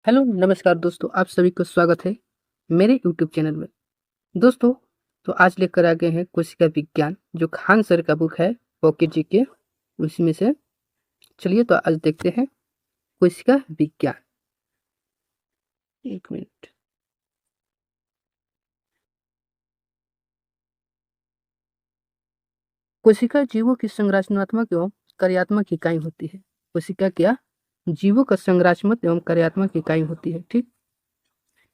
Hello नमस्कार दोस्तों, आप सभी को स्वागत है मेरे यूट्यूब चैनल में। दोस्तों, तो आज लेकर आ गए हैं कोशिका विज्ञान, जो खान सर का बुक है पॉकेट जी के, उसी में से। चलिए तो आज देखते हैं कोशिका विज्ञान। एक मिनट। कोशिका जीवों की संरचनात्मक एवं कार्यात्मक इकाई होती है। कोशिका क्या? जीवों का संरचनात्मक एवं कार्यात्मक इकाई होती है। ठीक।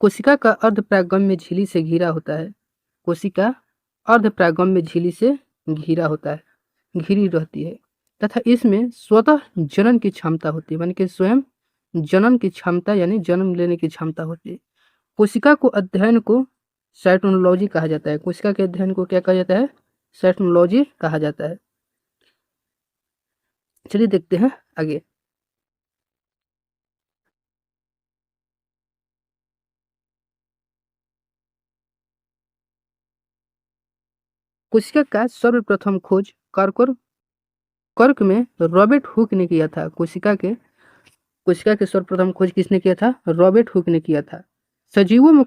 कोशिका का अर्धपरागम्य झिल्ली से घिरा होता है। कोशिका अर्धपरागम्य झिल्ली से घिरा होता है, घिरी रहती है, तथा इसमें स्वतः जनन की क्षमता होती है, यानी कि स्वयं जनन की क्षमता, यानी जन्म लेने की क्षमता होती है। कोशिका को अध्ययन को साइटोलॉजी कहा जाता है। कोशिका के अध्ययन को क्या कहा जाता है? साइटोलॉजी कहा जाता है। चलिए देखते हैं आगे। कोशिका का सर्वप्रथम खोज कर्क में रॉबर्ट हुक ने किया था। कोशिका के सर्वप्रथम खोज किसने किया था? रॉबर्ट हुक ने किया था। सजीवों में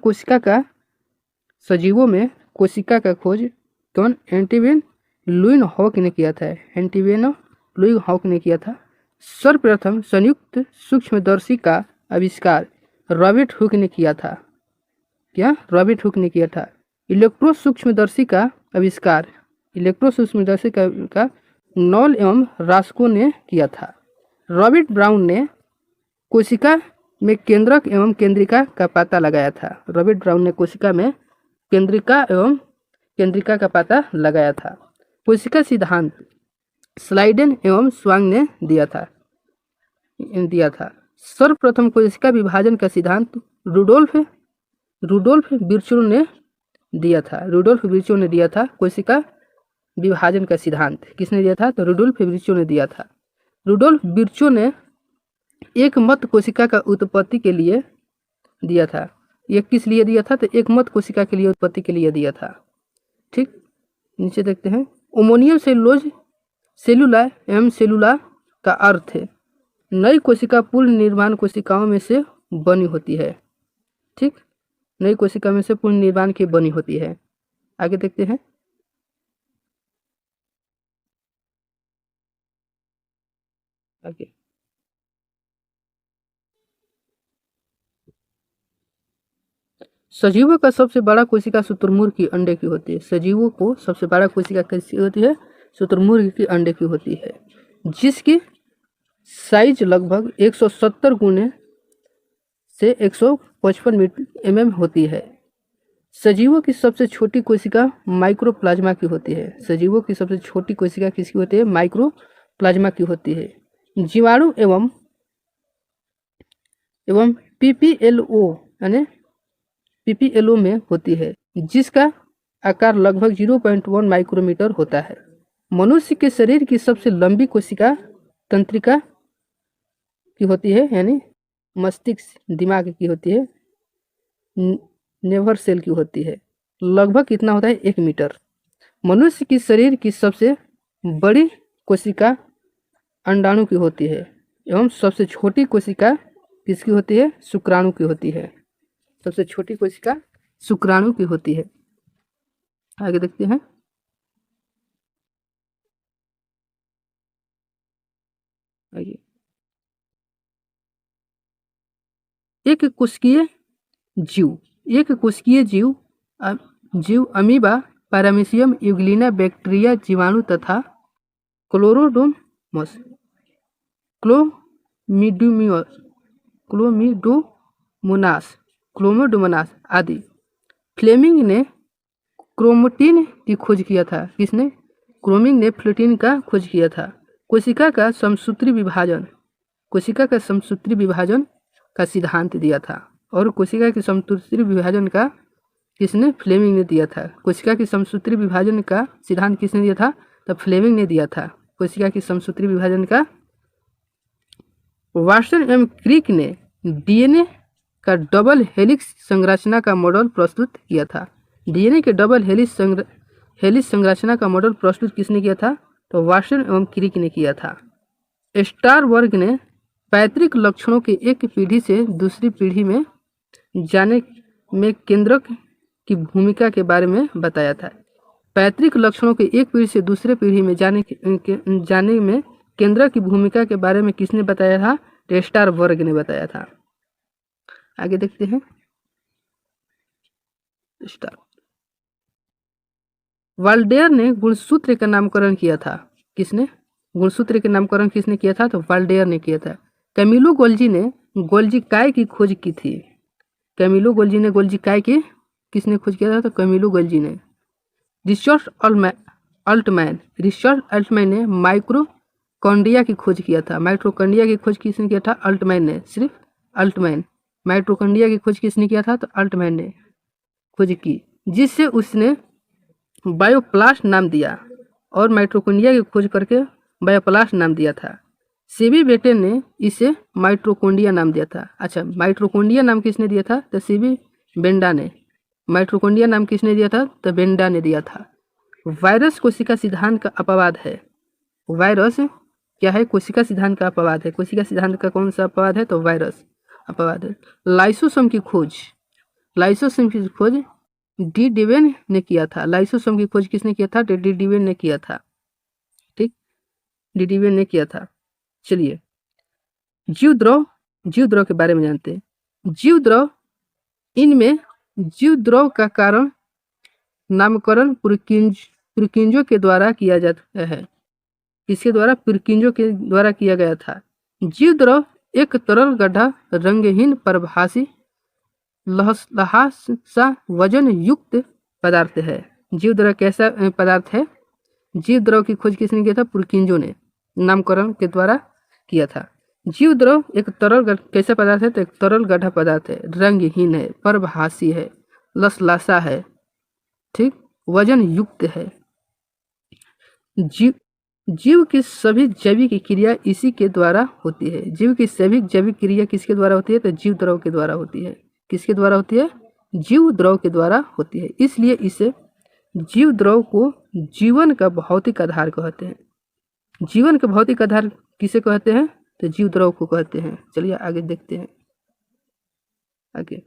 कोशिका का खोज कौन? एंटीवेन लुईन हॉक ने किया था। एंटीवेन लुईन हॉक ने किया था। सर्वप्रथम संयुक्त सूक्ष्मदर्शी का आविष्कार रॉबर्ट हुक ने किया था। क्या? रॉबर्ट हुक ने किया था। इलेक्ट्रो सूक्ष्मदर्शी का आविष्कार का नॉल एवं रास्को ने किया था। रॉबर्ट ब्राउन ने कोशिका में केंद्रक एवं केंद्रिका का पता लगाया था। रॉबर्ट ब्राउन ने कोशिका में केंद्रिका एवं केंद्रिका का पता लगाया था। कोशिका सिद्धांत स्लाइडेन एवं स्वांग ने दिया था। सर्वप्रथम कोशिका विभाजन का सिद्धांत रुडोल्फ विर्चो ने दिया था। कोशिका विभाजन का सिद्धांत किसने दिया था? तो रुडोल्फ विर्चो ने दिया था। रुडोल्फ विर्चो ने एक मत कोशिका का उत्पत्ति के लिए दिया था। ये किस लिए दिया था? तो एक मत कोशिका के लिए उत्पत्ति के लिए दिया था। ठीक। नीचे देखते हैं। अमोनियम सेलुला एवं सेलुला का अर्थ है नई कोशिका पूर्ण निर्माण कोशिकाओं में से बनी होती है। ठीक। नई कोशिका में से पूर्ण निर्माण की बनी होती है। आगे देखते हैं। आगे सजीवों का सबसे बड़ा कोशिका शुतुरमुर्ग की अंडे की होती है। सजीवों को सबसे बड़ा कोशिका कैसी होती है? शुतुरमुर्ग की अंडे की होती है, जिसकी साइज लगभग 170 गुने से 155 mm होती है। सजीवों की सबसे छोटी कोशिका माइक्रोप्लाज्मा की होती है। सजीवों की सबसे छोटी कोशिका किसकी होती है? माइक्रोप्लाज्मा की होती है। जीवाणु एवं पीपीएलओ यानी पीपीएलओ में होती है, जिसका आकार लगभग 0.1 माइक्रोमीटर होता है। मनुष्य के शरीर की सबसे लंबी कोशिका तंत्रिका की होती है, यानी मस्तिष्क दिमाग की होती है, नेवर सेल की होती है। लगभग कितना होता है? 1 मीटर। मनुष्य की शरीर की सबसे बड़ी कोशिका अंडाणु की होती है एवं सबसे छोटी कोशिका किसकी होती है? शुक्राणु की होती है। सबसे छोटी कोशिका शुक्राणु की होती है। आगे देखते हैं। आगे एक कोशिकीय जीव अमीबा, पैरामीशियम, यूग्लिना, बैक्टीरिया, जीवाणु तथा क्लोरोडोमस क्लोमोडोमोनास आदि। फ्लेमिंग ने क्रोमेटिन की खोज किया था। किसने? क्रोमिंग ने फ्लोटीन का खोज किया था। कोशिका का समसूत्री विभाजन का सिद्धांत दिया था। और कोशिका के समसूत्री विभाजन का किसने? फ्लेमिंग ने दिया था। कोशिका की समसूत्री विभाजन का सिद्धांत किसने दिया था? तो फ्लेमिंग ने दिया था। कोशिका की समसूत्री विभाजन का। वाटसन एवं क्रिक ने डीएनए का डबल हेलिक्स संरचना का मॉडल प्रस्तुत किया था। डीएनए के डबल हेलिक्स संरचना का मॉडल प्रस्तुत किसने किया था? तो वाटसन एवं क्रिक ने किया था। स्टारबर्ग ने पैतृक लक्षणों के एक पीढ़ी से दूसरी पीढ़ी में जाने में केंद्रक की भूमिका के बारे में बताया था। पैतृक लक्षणों के एक पीढ़ी से दूसरे पीढ़ी में जाने में केंद्रक की भूमिका के बारे में किसने बताया था? टेस्टार वर्ग ने बताया था। आगे देखते हैं। वाल्डेयर ने गुणसूत्र का नामकरण किया था। किसने? गुणसूत्र के नामकरण किसने किया था? तो वाल्डेयर ने किया था। कैमिलो गोल्जी ने गोल्जी काय की खोज की थी। कैमिलो गोल्जी ने गोल्जी काय की किसने खोज किया था? तो कैमिलो गोल्जी ने। रिचर्ड अल्टमैन ने माइक्रोकॉन्ड्रिया की खोज किया था। माइक्रोकॉन्ड्रिया की खोज किसने किया था? अल्टमैन ने। सिर्फ अल्टमैन। माइक्रोकॉन्ड्रिया की खोज किसने किया था? तो अल्टमैन ने खोज की, जिससे उसने बायोप्लास्ट नाम दिया और माइटोकॉन्ड्रिया की खोज करके बायोप्लास्ट नाम दिया था। सीबी बेटे ने इसे माइटोकॉन्ड्रिया नाम दिया था। अच्छा, माइटोकॉन्ड्रिया नाम किसने दिया था? तो सीबी बेंडा ने। माइटोकॉन्ड्रिया नाम किसने दिया था? तो बेंडा ने दिया था। वायरस कोशिका सिद्धांत का अपवाद है। वायरस क्या है? कोशिका सिद्धांत का अपवाद है। कोशिका सिद्धांत का कौन सा अपवाद है? तो वायरस अपवाद है। लाइसोसोम की खोज डी डिवेन ने किया था। लाइसोसोम की खोज किसने किया था? डी डिवेन ने किया था। ठीक, डी डिवेन ने किया था। चलिए, जीव द्रव के बारे में जानते हैं। जीव द्रव, इनमें जीव द्रव का कारण नामकरण पुरकिंजों के द्वारा किया जाता है। किसके द्वारा? पुरकिंजों के द्वारा किया गया था। जीव द्रव एक तरल गड्ढा रंगहीन परभासी लहासा वजन युक्त पदार्थ है। जीव द्रव कैसा पदार्थ है? जीव द्रव की खोज किसने किया था? पुरकिंजों ने नामकरण के द्वारा किया था। जीव द्रव एक तरल कैसा पदार्थ है? तो एक तरल गड्ढा पदार्थ है, रंगहीन है, परभासी है, लसलासा है, ठीक, वजन युक्त है। जीव की सभी जैविक क्रिया इसी के द्वारा होती है। जीव की सभी जैविक क्रिया किसके द्वारा होती है? तो जीव द्रव के द्वारा होती है। किसके द्वारा होती है? जीव द्रव के द्वारा होती है। इसलिए इसे जीव द्रव को जीवन का भौतिक आधार कहते हैं। जीवन का भौतिक आधार किसे कहते हैं? तो जीव द्रव को कहते हैं। चलिए आगे देखते हैं। आगे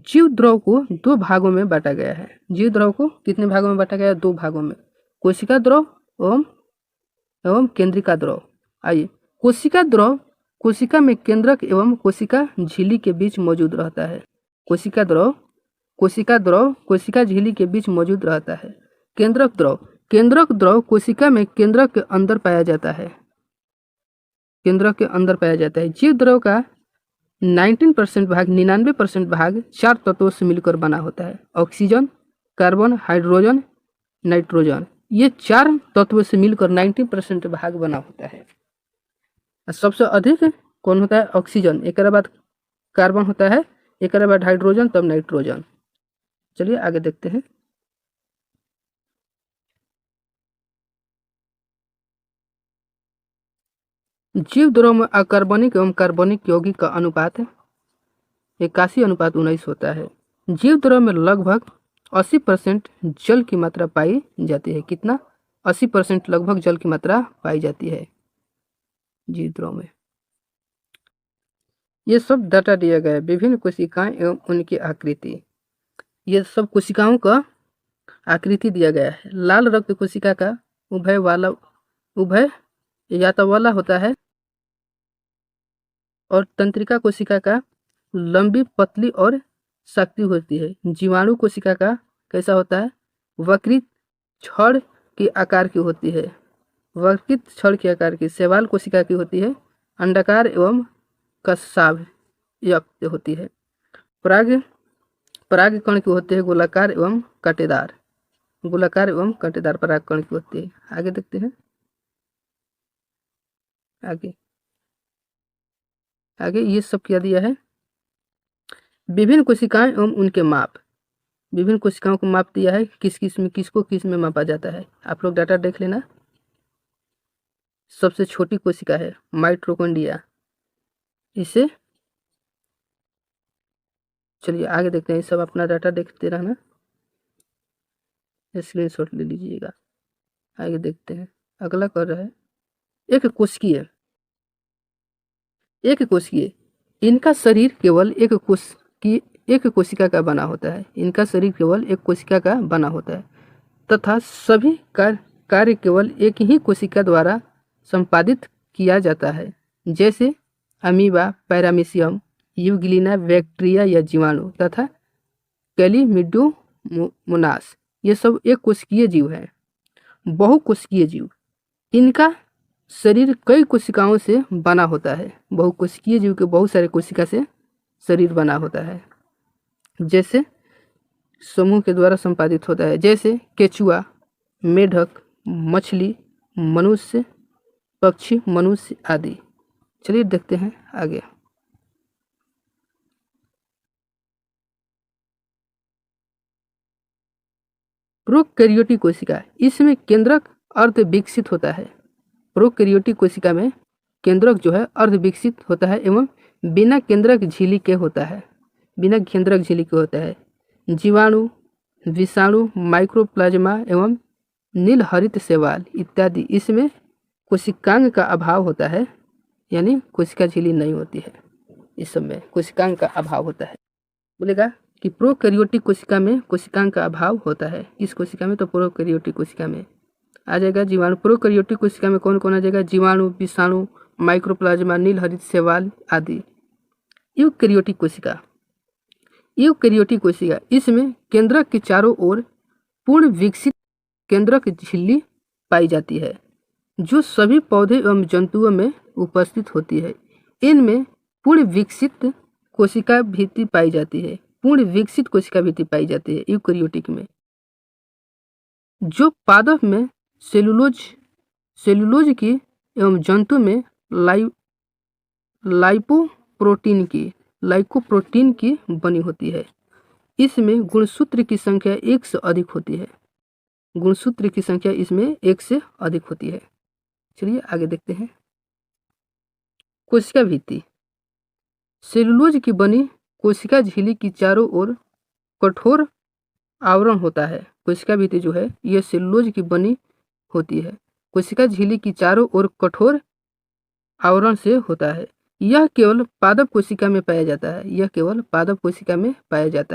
जीव द्रव को दो भागों में बांटा गया है। जीव द्रव को कितने भागों में बांटा गया है? दो भागों में, कोशिका द्रव एवं केंद्रिका द्रव। आइए, कोशिका द्रव कोशिका में केंद्रक एवं कोशिका झिल्ली के बीच मौजूद रहता है। कोशिका द्रव कोशिका झिल्ली के बीच मौजूद रहता है। केंद्रक द्रव कोशिका में केंद्रक के अंदर पाया जाता है। जीव द्रव का 19% भाग 99% भाग चार तत्वों से मिलकर बना होता है। Oxygen, carbon, hydrogen, nitrogen. ये चार तत्वों से मिलकर 90% भाग बना होता है। सबसे अधिक कौन होता है? ऑक्सीजन, एक बाद कार्बन होता है, एक बाद हाइड्रोजन, तब नाइट्रोजन। चलिए आगे देखते हैं। जीव द्रव में अकार्बनिक एवं कार्बनिक यौगिक का अनुपात 81:19 होता है। जीव द्रव में लगभग 80% जल की मात्रा पाई जाती है। कितना? 80% लगभग जल की मात्रा पाई जाती है जीव द्रव में। ये सब डाटा दिया गया है। विभिन्न कोशिकाएं एवं उनकी आकृति, ये सब कोशिकाओं का आकृति दिया गया है। लाल रक्त कोशिका का उभय यातवाला होता है और तंत्रिका कोशिका का लंबी, पतली और शक्ति होती है। जीवाणु कोशिका का कैसा होता है? वक्रित छड़ के आकार की होती है। वक्रित छड़ के आकार की। शैवाल कोशिका की होती है अंडाकार एवं कशाभ युक्त होती है। परागकण की होती है गोलाकार एवं कांटेदार परागकण की होती है। आगे देखते हैं। आगे ये सब क्या दिया है? विभिन्न कोशिकाएं एवं उनके माप। विभिन्न कोशिकाओं को माप दिया है, किसको किस में मापा जाता है। आप लोग डाटा देख लेना। सबसे छोटी कोशिका है माइटोकॉन्ड्रिया, इसे चलिए आगे देखते हैं, सब अपना डाटा देखते रहना, स्क्रीनशॉट ले लीजिएगा। आगे देखते हैं, अगला कर रहा है एक कोशिकीय। इनका शरीर केवल एक कोशिका का बना होता है। इनका शरीर केवल एक कोशिका का बना होता है तथा सभी कार्य केवल एक ही कोशिका द्वारा संपादित किया जाता है, जैसे अमीबा, पैरामीशियम, यूग्लिना, बैक्टीरिया या जीवाणु तथा कैलिमिडोमोनास। ये सब एक कोशिकीय जीव है। बहुकोशिकीय जीव, इनका शरीर कई कोशिकाओं से बना होता है। बहुकोशिकीय जीव के बहुत सारे कोशिका से शरीर बना होता है, जैसे समूह के द्वारा संपादित होता है, जैसे केचुआ, मेढक, मछली, मनुष्य, पक्षी, मनुष्य आदि। चलिए देखते हैं आगे। प्रोकैरियोटिक कोशिका, इसमें केंद्रक अर्ध विकसित होता है। प्रोकैरियोटिक कोशिका में केंद्रक जो है अर्ध विकसित होता है एवं बिना केंद्रक झिल्ली के होता है। जीवाणु, विषाणु, माइक्रोप्लाज्मा एवं नीलहरित शैवाल इत्यादि इसमें कोशिकांग का अभाव होता है, यानी कोशिका झिल्ली नहीं होती है। इस सब में कोशिकांग का अभाव होता है। बोलेगा कि प्रोकैरियोटिक कोशिका में कोशिकांग का अभाव होता है। इस कोशिका में तो प्रोकैरियोटिक कोशिका में आ जाएगा जीवाणु। प्रोकैरियोटिक कोशिका में कौन कौन आ जाएगा? जीवाणु, विषाणु, माइक्रोप्लाज्मा, नीलहरित शैवाल आदि। यूकैरियोटिक कोशिका, इसमें केंद्रक के चारों ओर पूर्ण विकसित केंद्रक झिल्ली पाई जाती है, जो सभी पौधे एवं जंतुओं में उपस्थित होती है। इनमें पूर्ण विकसित कोशिका भित्ति पाई जाती है। यूकैरियोटिक में, जो पादप में सेलुलोज की एवं जंतु में लाइकोप्रोटीन की बनी होती है। इसमें गुणसूत्र की संख्या 1 से अधिक होती है। चलिए आगे देखते हैं। कोशिका भित्ति, सेलुलोज की बनी कोशिका झिल्ली की चारों ओर कठोर आवरण होता है। कोशिका भित्ति जो है यह सेलुलोज की बनी होती है। कोशिका झिल्ली की चारों ओर कठोर आवरण से होता है। यह केवल पादप कोशिका में पाया जाता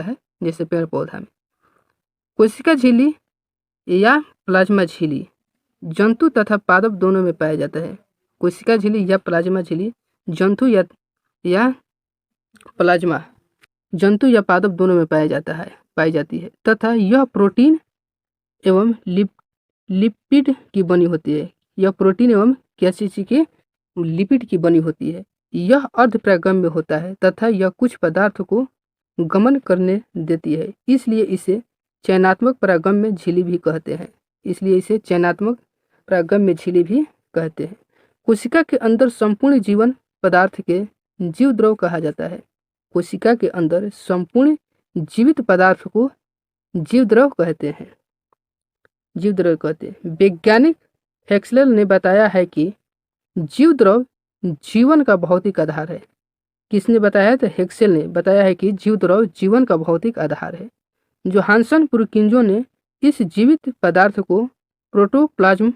है, जैसे पेड़ पौधा में। कोशिका झिल्ली या प्लाज्मा झिल्ली जंतु तथा पादप दोनों में पाया जाता है। कोशिका झिल्ली या प्लाज्मा झिल्ली जंतु या पादप दोनों में पाई जाती है तथा यह प्रोटीन एवं लिपिड की बनी होती है। लिपिड की बनी होती है। यह अर्धपरागम्य होता है तथा यह कुछ पदार्थ को गमन करने देती है, इसलिए इसे चयनात्मक परागम्य झिल्ली भी कहते हैं। कोशिका के अंदर संपूर्ण जीवन पदार्थ के जीवद्रव कहा जाता है। कोशिका के अंदर संपूर्ण जीवित पदार्थ को जीवद्रव कहते हैं। वैज्ञानिक हेक्सलेल ने बताया है कि जीवद्रव जीवन का भौतिक आधार है। किसने बताया है? तो हेक्सेल ने बताया है कि जीवद्रव जीवन का भौतिक आधार है। जोहानसन पुरकिंजो ने इस जीवित पदार्थ को प्रोटोप्लाज्म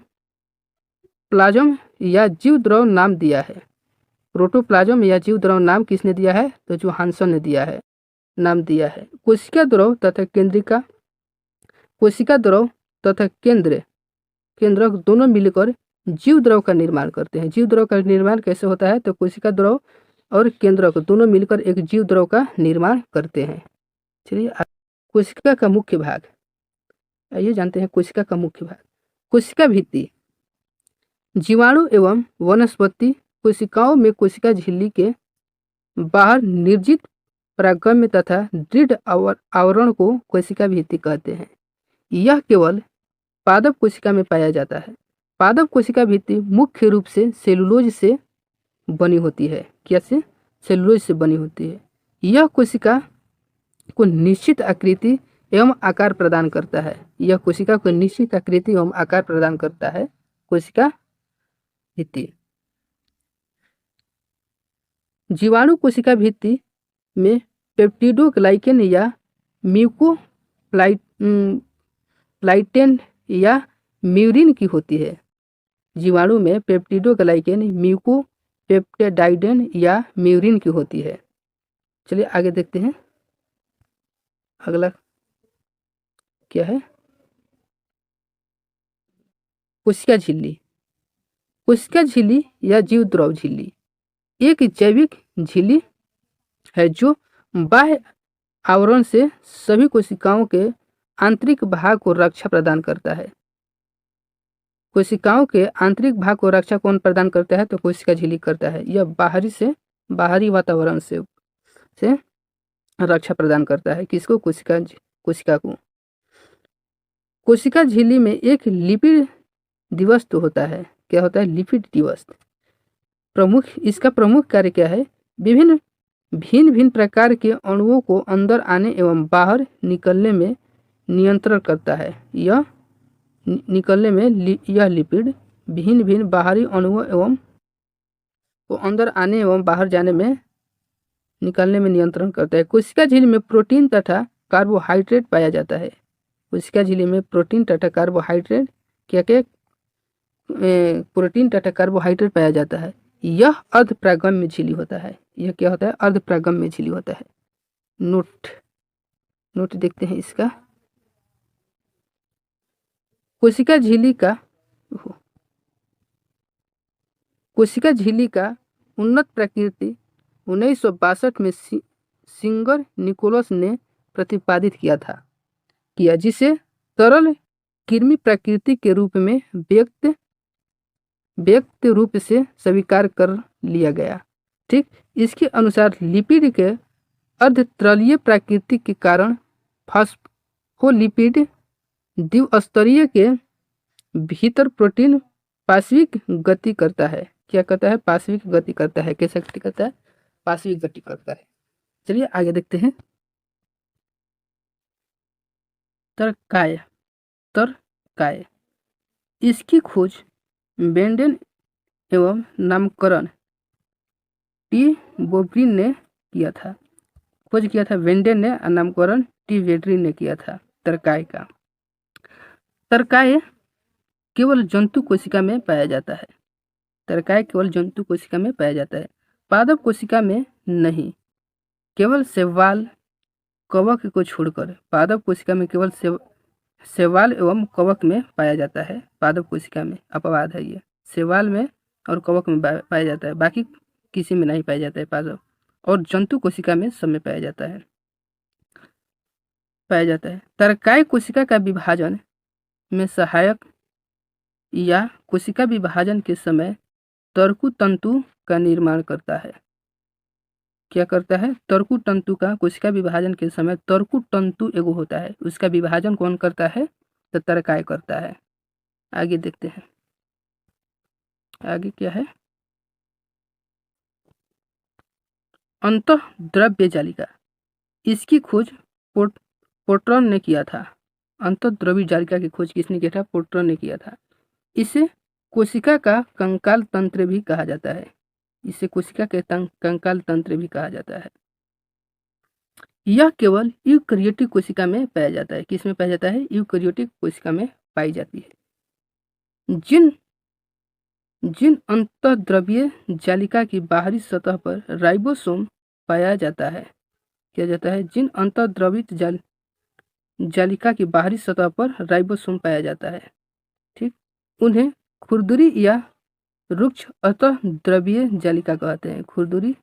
या जीवद्रव नाम दिया है। प्रोटोप्लाज्म या जीवद्रव नाम किसने दिया है? तो जोहानसन ने नाम दिया है। कोशिका द्रव तथा केंद्रक दोनों मिलकर जीवद्रव का निर्माण करते हैं। जीवद्रव का निर्माण कैसे होता है? तो कोशिका द्रव और केंद्रक दोनों मिलकर एक जीवद्रव का निर्माण करते हैं। चलिए कोशिका का मुख्य भाग, आइए जानते हैं कोशिका का मुख्य भाग। कोशिका भित्ति, जीवाणु एवं वनस्पति कोशिकाओं में कोशिका झिल्ली के बाहर निर्जित परागम्य तथा दृढ़ आवरण को कोशिका भित्ति कहते हैं। यह केवल पादप कोशिका में पाया जाता है। पादप कोशिका भित्ति मुख्य रूप से सेलुलोज से बनी होती है। कैसे? सेलुलोज से बनी होती है। यह कोशिका को निश्चित आकृति एवं आकार प्रदान करता है। कोशिका भित्ति। जीवाणु कोशिका भित्ति में पेप्टिडोग्लाइकेन या म्यूकोप्लाइटेन या म्यूरिन की होती है। जीवाणु में पेप्टिडोग्लाइकेन म्यूकोपेप्टाइडेन या म्यूरिन की होती है। चलिए आगे देखते हैं अगला क्या है। कोशिका झिल्ली। कोशिका झिल्ली या जीवद्रव झिल्ली एक जैविक झिल्ली है जो बाह्य आवरण से सभी कोशिकाओं के आंतरिक भाग को रक्षा प्रदान करता है। कोशिकाओं के आंतरिक भाग को रक्षा कौन प्रदान करता है? तो कोशिका झिल्ली करता है। यह बाहरी वातावरण से रक्षा प्रदान करता है। किसको? कोशिका को। कोशिका झिल्ली में एक लिपिड दिवस होता है। क्या होता है? लिपिड दिवस। इसका प्रमुख कार्य क्या है? भिन्न भिन्न प्रकार के अणुओं को अंदर आने एवं बाहर निकलने में नियंत्रण करता है। यह लिपिड भिन्न बाहरी अणुओं एवं को अंदर आने एवं बाहर जाने में निकलने में नियंत्रण करता है। कोशिका झिल्ली में प्रोटीन तथा कार्बोहाइड्रेट पाया जाता है। कोशिका झिल्ली में प्रोटीन तथा कार्बोहाइड्रेट प्रोटीन तथा कार्बोहाइड्रेट पाया जाता है। यह अर्धपरागम्य झिल्ली होता है। यह क्या होता है? अर्धपरागम्य झिल्ली होता है। नोट देखते हैं इसका। कोशिका झिल्ली का उन्नत प्रकृति 1962 में सिंगर निकोलस ने प्रतिपादित किया जिसे तरल कृमि प्रकृति के रूप में व्यक्त रूप से स्वीकार कर लिया गया। ठीक, इसके अनुसार लिपिड के अर्धतरलीय प्रकृति के कारण फास्फोलिपिड द्विस्तरीय के भीतर प्रोटीन पार्श्विक गति करता है। क्या करता है? पार्श्विक गति करता है। कैसे गति करता है? पार्श्विक गति करता है। चलिए आगे देखते हैं। तरकाय इसकी खोज बेंडेन एवं नामकरण टी बोब्रिन ने किया था। वेंडेन ने और नामकरण टी वेड्रिन ने किया था तरकाय का। तरकाय केवल जंतु कोशिका में पाया जाता है। तरकाय केवल जंतु कोशिका में पाया जाता है, पादप कोशिका में नहीं। केवल शैवाल कवक को छोड़कर पादप कोशिका में केवल शैवाल एवं कवक में पाया जाता है। पादप कोशिका में अपवाद है। ये शैवाल में और कवक में पाया जाता है, बाकी किसी में नहीं पाया जाता है पादप। और जंतु कोशिका में सब में पाया जाता है। तरकाय कोशिका का विभाजन में सहायक या कोशिका विभाजन के समय तरकु तंतु का निर्माण करता है। क्या करता है? तरकु तंतु का कोशिका विभाजन के समय तरकु तंतु एगो होता है, उसका विभाजन कौन करता है? तो तरकाय करता है। आगे देखते हैं आगे क्या है। अंतःद्रव्य जालिका इसकी खोज पोर्टरन ने किया था। अंतःद्रव्य जालिका की खोज किसने किया था? पोर्टरन ने किया था। इसे कोशिका का कंकाल तंत्र भी कहा जाता है। कंकाल तंत्र भी कहा जाता है। यह केवल यूकैरियोटिक कोशिका में पाया जाता है। किस में पाया जाता है? यूकैरियोटिक कोशिका में पाई जाती है। जिन अंतःद्रव्य जालिका की बाहरी सतह पर राइबोसोम पाया जाता है। किया जाता है? जिन अंतःद्रवित जालिका की बाहरी सतह पर राइबोसोम पाया जाता है, ठीक, उन्हें खुरदुरी या रुक्ष अंतःद्रव्य जालिका कहते हैं। खुरदुरी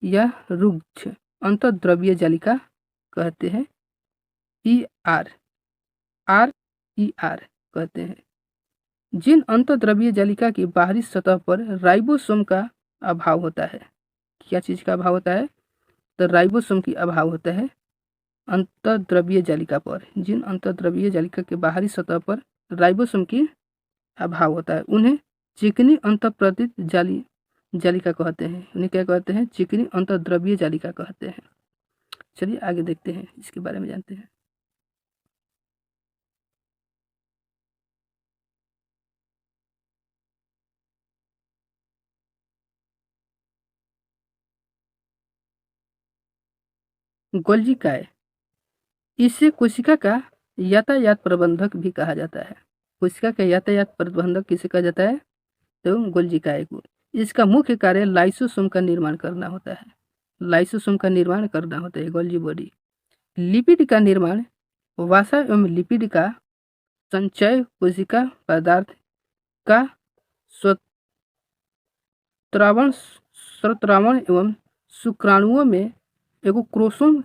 या रुक्ष अंतःद्रव्य जालिका कहते हैं। ER कहते हैं। जिन अंतःद्रव्य जालिका की बाहरी सतह पर राइबोसोम का अभाव होता है। क्या चीज का अभाव होता है? तो राइबोसोम की अभाव होता है अंतःद्रव्य जालिका पर। जिन अंतःद्रव्य जालिका के बाहरी सतह पर राइबोसोम की अभाव होता है, उन्हें चिकनी अंतःप्रदित जालिका कहते हैं। उन्हें क्या कहते हैं? चिकनी अंतःद्रव्य जालिका कहते हैं। चलिए आगे देखते हैं, इसके बारे में जानते हैं। गोल्जी काय, इसे कोशिका का यातायात प्रबंधक भी कहा जाता है। कोशिका का यातायात प्रबंधक किसे कहा जाता है? तो गोल्जी काय को। इसका मुख्य कार्य लाइसोसोम का निर्माण करना होता है। लाइसोसोम का निर्माण करना होता है गोल्जी बॉडी। लिपिड का निर्माण, वसा एवं लिपिड का संचय कोशिका पदार्थ का स्त्रावण स्त्रावण एवं शुक्राणुओं में एक क्रोमोसोम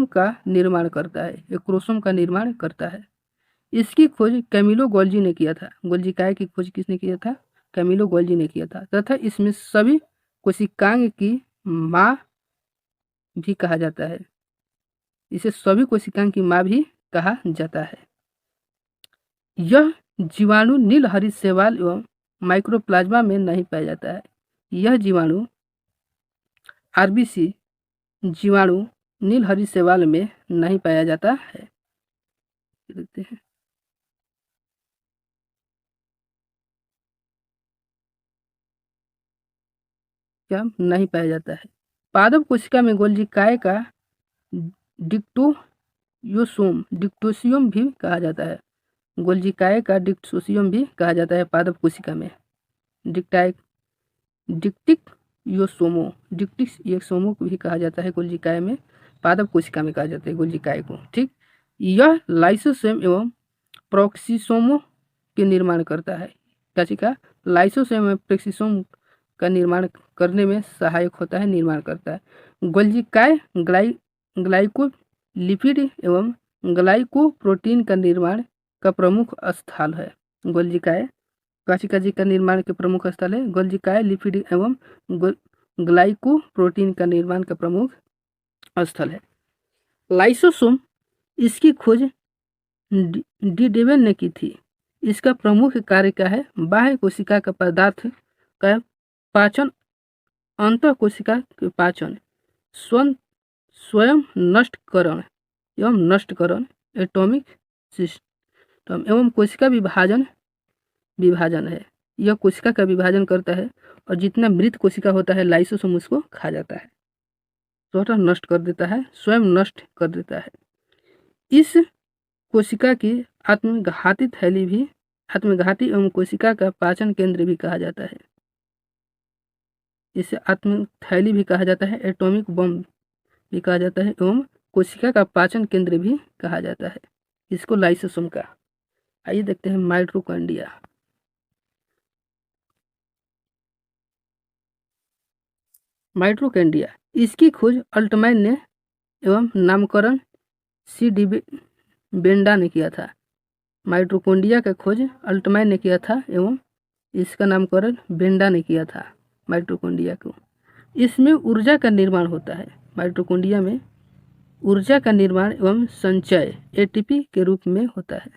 का निर्माण करता है। एक क्रोमोसोम का निर्माण करता है। इसकी खोज कैमिलो गोल्जी ने किया था। गोल्जी काय की खोज किसने किया था? कैमिलो गोल्जी ने किया था। तथा इसमें सभी कोशिकांग की माँ भी कहा जाता है। इसे सभी कोशिकांग की माँ भी कहा जाता है। यह जीवाणु नील हरित शैवाल एवं माइक्रोप्लाज्मा में नहीं पाया जाता है। यह जीवाणु आरबीसी जीवाणु नील हरित शैवाल में नहीं पाया जाता है। देखते हैं क्या नहीं पाया जाता है। पादप कोशिका में गोल्जी काय का डिक्टोसियम भी कहा जाता है। गोल्जी काय का डिक्टोसियम भी कहा जाता है पादप कोशिका में। डिक्टिक योसोमो, डिक्टिक योसोमो को भी कहा जाता है गोल्जी काय में। पादप कोशिका में कहा जाता है गोल्जी काय को। ठीक, यह लाइसोसोम एवं प्रोक्सिसोमो के निर्माण करता है। क्या लाइसोसोम एवं प्रोक्सिसोम का निर्माण करने में सहायक होता है, निर्माण करता है। गोल्जी काय ग्लाइकोलिपिड एवं ग्लाइकोप्रोटीन का निर्माण का प्रमुख स्थल है। गोल्जी काय कोशिका का निर्माण के प्रमुख स्थल है। गोल्जी काय लिपिड एवं ग्लाइकोप्रोटीन का निर्माण का प्रमुख स्थल है। लाइसोसोम, इसकी खोज डी डेवन ने की थी। इसका प्रमुख कार्य क्या है? बाह्य कोशिका का पदार्थ का पाचन, अंत कोशिका के पाचन, स्वयं नष्टकरण एवं नष्टकरण, एटॉमिक सिस्टम एवं कोशिका विभाजन है। यह कोशिका का विभाजन करता है और जितना मृत कोशिका होता है लाइसोसोम उसको खा जाता है, स्वतः नष्ट कर देता है, स्वयं नष्ट कर देता है। इस कोशिका की आत्मघाती एवं कोशिका का पाचन केंद्र भी कहा जाता है। इसे आत्मथैली भी कहा जाता है, एटॉमिक बम भी कहा जाता है एवं कोशिका का पाचन केंद्र भी कहा जाता है इसको लाइसोसोम का। आइए देखते हैं माइटोकॉन्ड्रिया। माइटोकॉन्ड्रिया, इसकी खोज अल्टमैन ने एवं नामकरण सी डी बेंडा ने किया था। माइटोकॉन्ड्रिया का खोज अल्टमैन ने किया था एवं इसका नामकरण बेंडा ने किया था माइटोकॉन्ड्रिया को। इसमें ऊर्जा का निर्माण होता है। माइटोकॉन्ड्रिया में ऊर्जा का निर्माण एवं संचय एटीपी के रूप में होता है।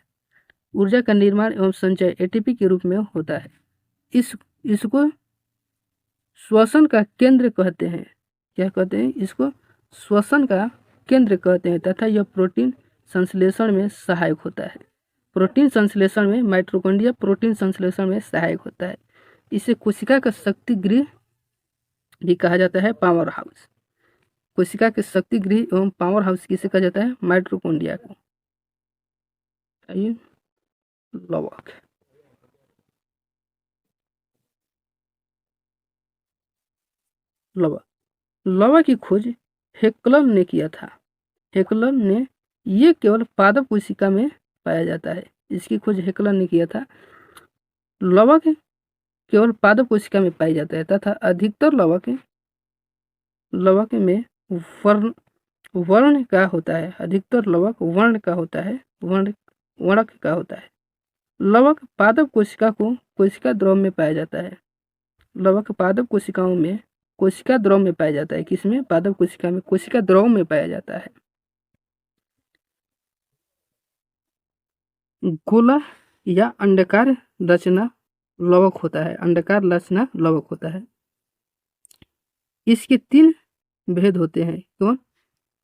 ऊर्जा का निर्माण एवं संचय एटीपी के रूप में होता है। इसको श्वसन का केंद्र कहते हैं। क्या कहते हैं? इसको श्वसन का केंद्र कहते हैं तथा यह प्रोटीन संश्लेषण में सहायक होता है। प्रोटीन संश्लेषण में माइटोकॉन्ड्रिया प्रोटीन संश्लेषण में सहायक होता है। इसे कोशिका का शक्ति गृह भी कहा जाता है, पावर हाउस। कोशिका के शक्ति गृह एवं पावर हाउस किसे कहा जाता है? माइटोकॉन्ड्रिया को। लवक, लवा की खोज हेक्लर ने किया था। हेक्लर ने, ये केवल पादप कोशिका में पाया जाता है। इसकी खोज हेक्लर ने किया था। लवक केवल पादप कोशिका में पाई जाता है तथा अधिकतर लवक में वर्ण का होता है। अधिकतर लवक वर्ण का होता है, वर्णक का होता है। लवक पादप कोशिका को कोशिका द्रव में पाया जाता है। लवक पादप कोशिकाओं में कोशिका द्रव में पाया जाता है। किसमें? पादप कोशिका में कोशिका द्रव में पाया जाता है। गोला या अंडाकार रचना लवक होता है। अंडाकार रचना लवक होता है। इसके 3 भेद होते हैं। कौन?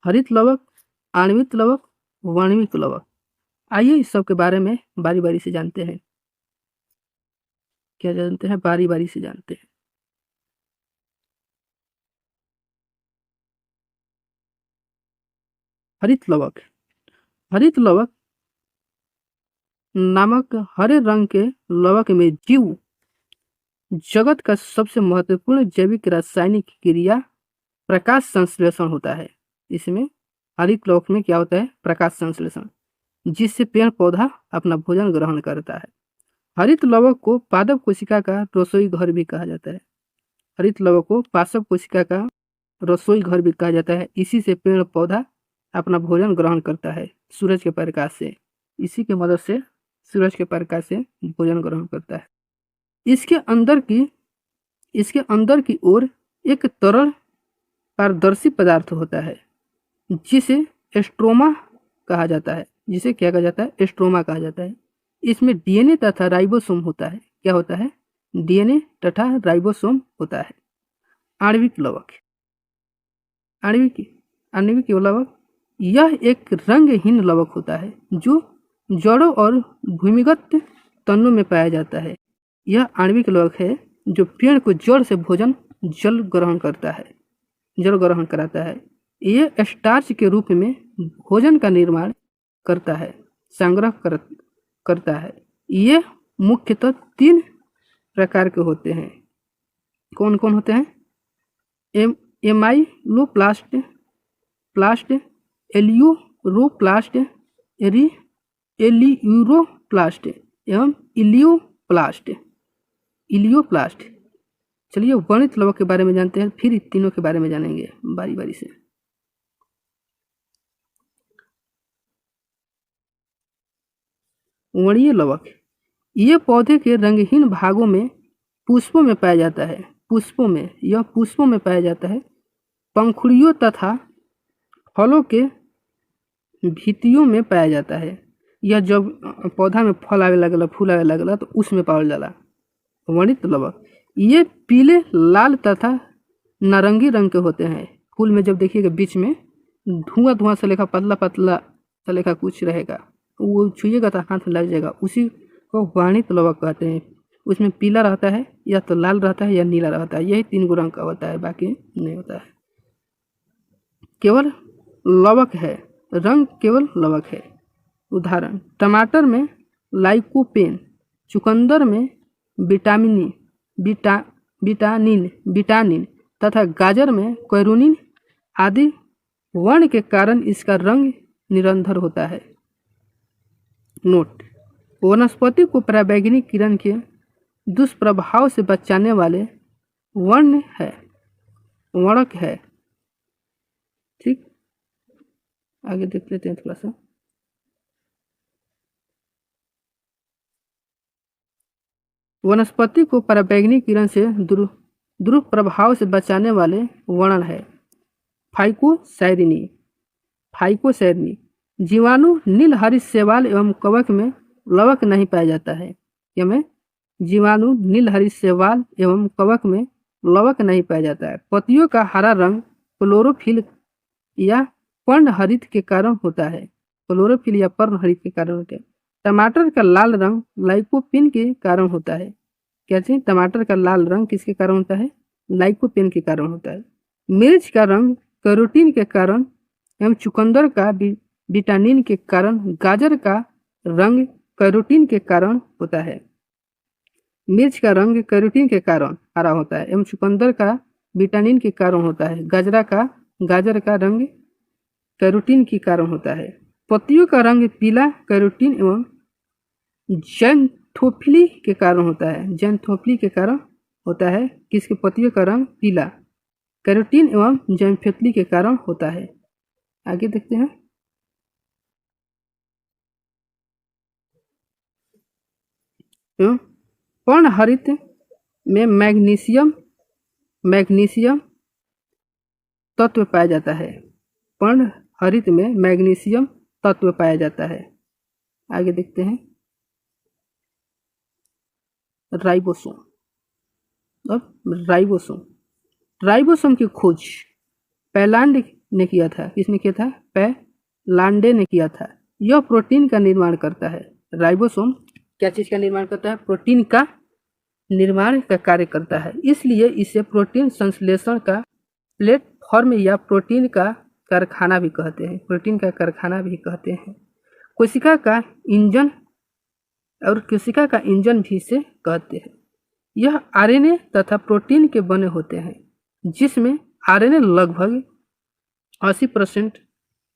हरित लवक, आणविक लवक, वर्णिक लवक। आइए इस सब के बारे में बारी बारी से जानते हैं। क्या जानते हैं? बारी बारी से जानते हैं। हरित लवक। हरित लवक नामक हरे रंग के लवक में जीव जगत का सबसे महत्वपूर्ण जैविक रासायनिक क्रिया प्रकाश संश्लेषण होता है। इसमें हरित लवक में क्या होता है? प्रकाश संश्लेषण, जिससे पेड़ पौधा अपना भोजन ग्रहण करता है। हरित लवक को पादप कोशिका का रसोई घर भी कहा जाता है। हरित लवक को पादप कोशिका का रसोई घर भी कहा जाता है। इसी से पेड़ पौधा अपना भोजन ग्रहण करता है, सूरज के प्रकाश से। इसी की मदद से सूरज के प्रकाश से भोजन ग्रहण करता है। इसके अंदर की ओर एक तरल पारदर्शी पदार्थ होता है, जिसे एस्ट्रोमा कहा जाता है। जिसे क्या कहा जाता है? एस्ट्रोमा कहा जाता है। इसमें डीएनए तथा राइबोसोम होता है। क्या होता है? डीएनए तथा राइबोसोम होता है। आणविक लवक। आणविक लवक यह एक रंगहीन लवक होता है जो जड़ों और भूमिगत तनों में पाया जाता है। यह आणविक लवक है जो पेड़ को जड़ से भोजन जल ग्रहण कराता है। यह स्टार्च के रूप में भोजन का निर्माण करता है, संग्रह करता है। ये मुख्यतः 3 प्रकार के होते हैं। कौन कौन होते हैं? एमाइलोप्लास्ट, एलियूरोप्लास्ट, एलियूरोप्लास्ट एवं इलियोप्लास्ट। चलिए वर्णित लवक के बारे में जानते हैं, फिर तीनों के बारे में जानेंगे बारी बारी से। वर्णीय लवक यह पौधे के रंगहीन भागों में पुष्पों में पाया जाता है। पुष्पों में पाया जाता है। पंखुड़ियों तथा फलों के भित्तियों में पाया जाता है। यह जब पौधा में फल आवे लगला, फूल आवे लगला तो उसमें पावल जाला। वर्णित लवक ये पीले, लाल तथा नारंगी रंग के होते हैं। फूल में जब देखिएगा बीच में धुआं सा लेखा, पतला पतला सा लेखा कुछ रहेगा, वो छुइएगा तो हाथ लग जाएगा। उसी को वर्णित लवक कहते हैं। उसमें पीला रहता है, या तो लाल रहता है, या नीला रहता है। यही 3 रंग का होता है, बाकी नहीं होता है। केवल लवक है, रंग केवल लवक है। उदाहरण: टमाटर में लाइकोपेन, चुकंदर में विटानिन तथा गाजर में कैरोटीन आदि वर्ण के कारण इसका रंग निरंतर होता है। नोट: वनस्पति को पराबैंगनी किरण के दुष्प्रभाव से बचाने वाले वर्णक है। ठीक, आगे देख लेते हैं थोड़ा सा। वनस्पति को पराबैंगनी किरण से दुष्प्रभाव से बचाने वाले वर्ण है फाइकोसैरिनी। जीवाणु नील हरित शैवाल एवं कवक में लवक नहीं पाया जाता है। जीवाणु नील हरित शैवाल एवं कवक में लवक नहीं पाया जाता है। पत्तियों का हरा रंग क्लोरोफिल या पर्णहरित के कारण होता है। टमाटर का लाल रंग लाइकोपीन के कारण होता है। क्या चीज? टमाटर का लाल रंग किसके कारण होता है? लाइकोपीन के कारण होता है। मिर्च का रंग कैरोटीन के कारण एवं चुकंदर का विटामिन के कारण, गाजर का रंग कैरोटीन के कारण होता है। मिर्च का रंग कैरोटीन के कारण हरा होता है एवं चुकंदर का विटामिन के कारण होता है। गाजर का रंग कैरोटीन के कारण होता है। पत्तियों का रंग पीला कैरोटीन एवं जैंथोफिली के कारण होता है। जैंथोफिली के कारण होता है। किसके? पत्तियों का रंग पीला कैरोटीन एवं जैंथोफिली के कारण होता है। आगे देखते हैं। पर्णहरित में मैग्नीशियम तत्व पाया जाता है। पर्णहरित में मैग्नीशियम तत्व पाया जाता है। आगे देखते हैं। राइबोसोम। अब राइबोसोम की खोज पैलांड ने किया था। किसने किया था? पैलांडे ने किया था। यह प्रोटीन का निर्माण करता है। राइबोसोम क्या चीज का निर्माण करता है? प्रोटीन का निर्माण का कार्य करता है। इसलिए इसे प्रोटीन संश्लेषण का प्लेटफॉर्म या प्रोटीन का कारखाना भी कहते हैं, प्रोटीन का कारखाना भी कहते हैं। कोशिका का इंजन और कोशिका का इंजन भी इसे कहते हैं। यह आरएनए तथा प्रोटीन के बने होते हैं, जिसमें आरएनए लगभग 80%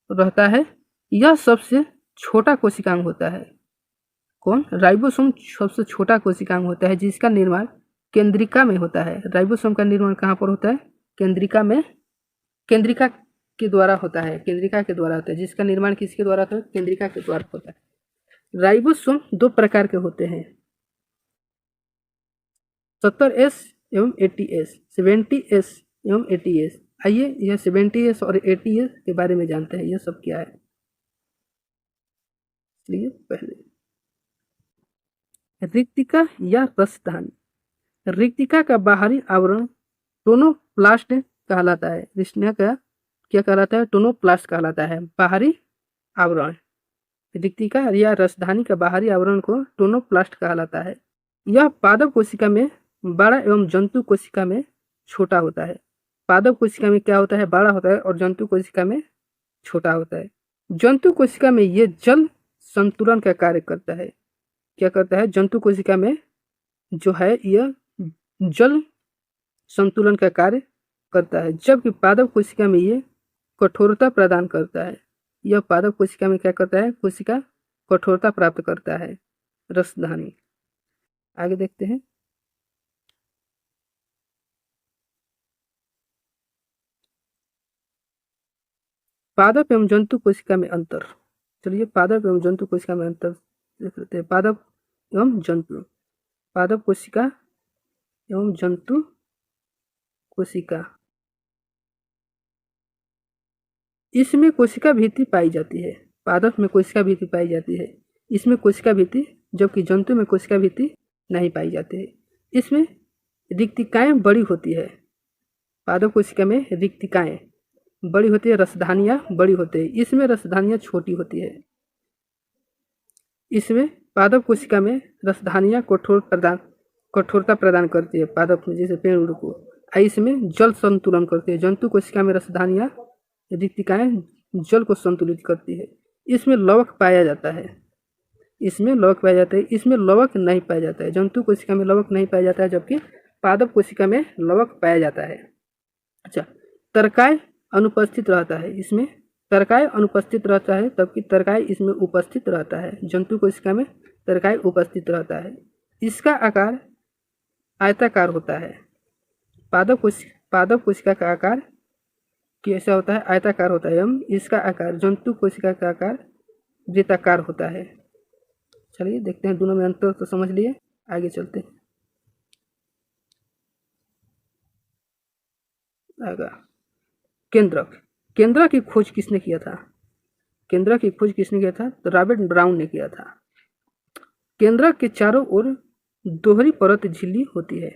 रहता है। यह सबसे छोटा कोशिकांग होता है। कौन? राइबोसोम सबसे छोटा कोशिकांग होता है, जिसका निर्माण केंद्रिका में होता है। राइबोसोम का निर्माण कहाँ पर होता है? केंद्रिका में, केंद्रिका के द्वारा होता है, केंद्रिका के द्वारा होता है। जिसका निर्माण किसके द्वारा होता है? केंद्रिका के द्वारा होता है। राइबोसोम 2 प्रकार के होते हैं, 70S एवं 80S, 70S एवं 80S। आइए यह 70S और 80S के बारे में जानते हैं, यह सब क्या है। इसलिए पहले रिक्तिका या रसधानी। रिक्तिका का बाहरी आवरण टोनोप्लास्ट कहलाता है। रिक्तिका का क्या कहलाता है? टोनोप्लास्ट कहलाता है, बाहरी आवरण। रिक्तिका या रसधानी का बाहरी आवरण को टोनोप्लास्ट कहलाता है। यह पादप कोशिका में बड़ा एवं जंतु कोशिका में छोटा होता है। पादप कोशिका में क्या होता है? बड़ा होता है, और जंतु कोशिका में छोटा होता है। जंतु कोशिका में ये जल संतुलन का कार्य करता है। क्या करता है? जंतु कोशिका में जो है यह जल संतुलन का कार्य करता है, जबकि पादप कोशिका में ये कठोरता प्रदान करता है। यह पादप कोशिका में क्या करता है? कोशिका कठोरता प्राप्त करता है। रसधानी। आगे देखते हैं। पादप एवं जंतु कोशिका में अंतर। चलिए पादप एवं जंतु कोशिका में अंतर देख लेते हैं। पादप एवं जंतु, पादप कोशिका एवं जंतु कोशिका। इसमें कोशिका भित्ति पाई जाती है। पादप में कोशिका भित्ति पाई जाती है, इसमें कोशिका भित्ति, जबकि जंतु में कोशिका भित्ति नहीं पाई जाती है। इसमें रिक्तिकाएं बड़ी होती है। पादप कोशिका में रिक्तिकाएं बड़ी होती है, रसधानियां बड़ी होती है। इसमें रसधानियां छोटी होती है। इसमें पादप कोशिका में रसधानियां कठोरता प्रदान करती है, पादप में जैसे पेड़ उड़ को। इसमें जल संतुलन करती है। जंतु कोशिका में रसधानियां, रिक्तिकाएं जल को संतुलित करती है। इसमें लवक पाया जाता है, इसमें लवक पाया जाता है, इसमें लवक नहीं पाया जाता है। जंतु कोशिका में लवक नहीं पाया जाता है, जबकि पादप कोशिका में लवक पाया जाता है। अच्छा, तरकाय अनुपस्थित रहता है। इसमें तरकाय अनुपस्थित रहता है, तबकि तरकाय इसमें उपस्थित रहता है। जंतु कोशिका में तरकाय उपस्थित रहता है। इसका आकार आयताकार होता है। पादप कोशिका का आकार कैसा होता है? आयताकार होता है, एवं इसका आकार जंतु कोशिका का आकार वृत्ताकार होता है। चलिए देखते हैं, दोनों में अंतर तो समझ लिए, आगे चलते हैं। आगे केंद्रक। केंद्रक की खोज किसने किया था? केंद्रक की खोज किसने किया था? तो रॉबर्ट ब्राउन ने किया था। केंद्रक के चारों ओर दोहरी परत झिल्ली होती है।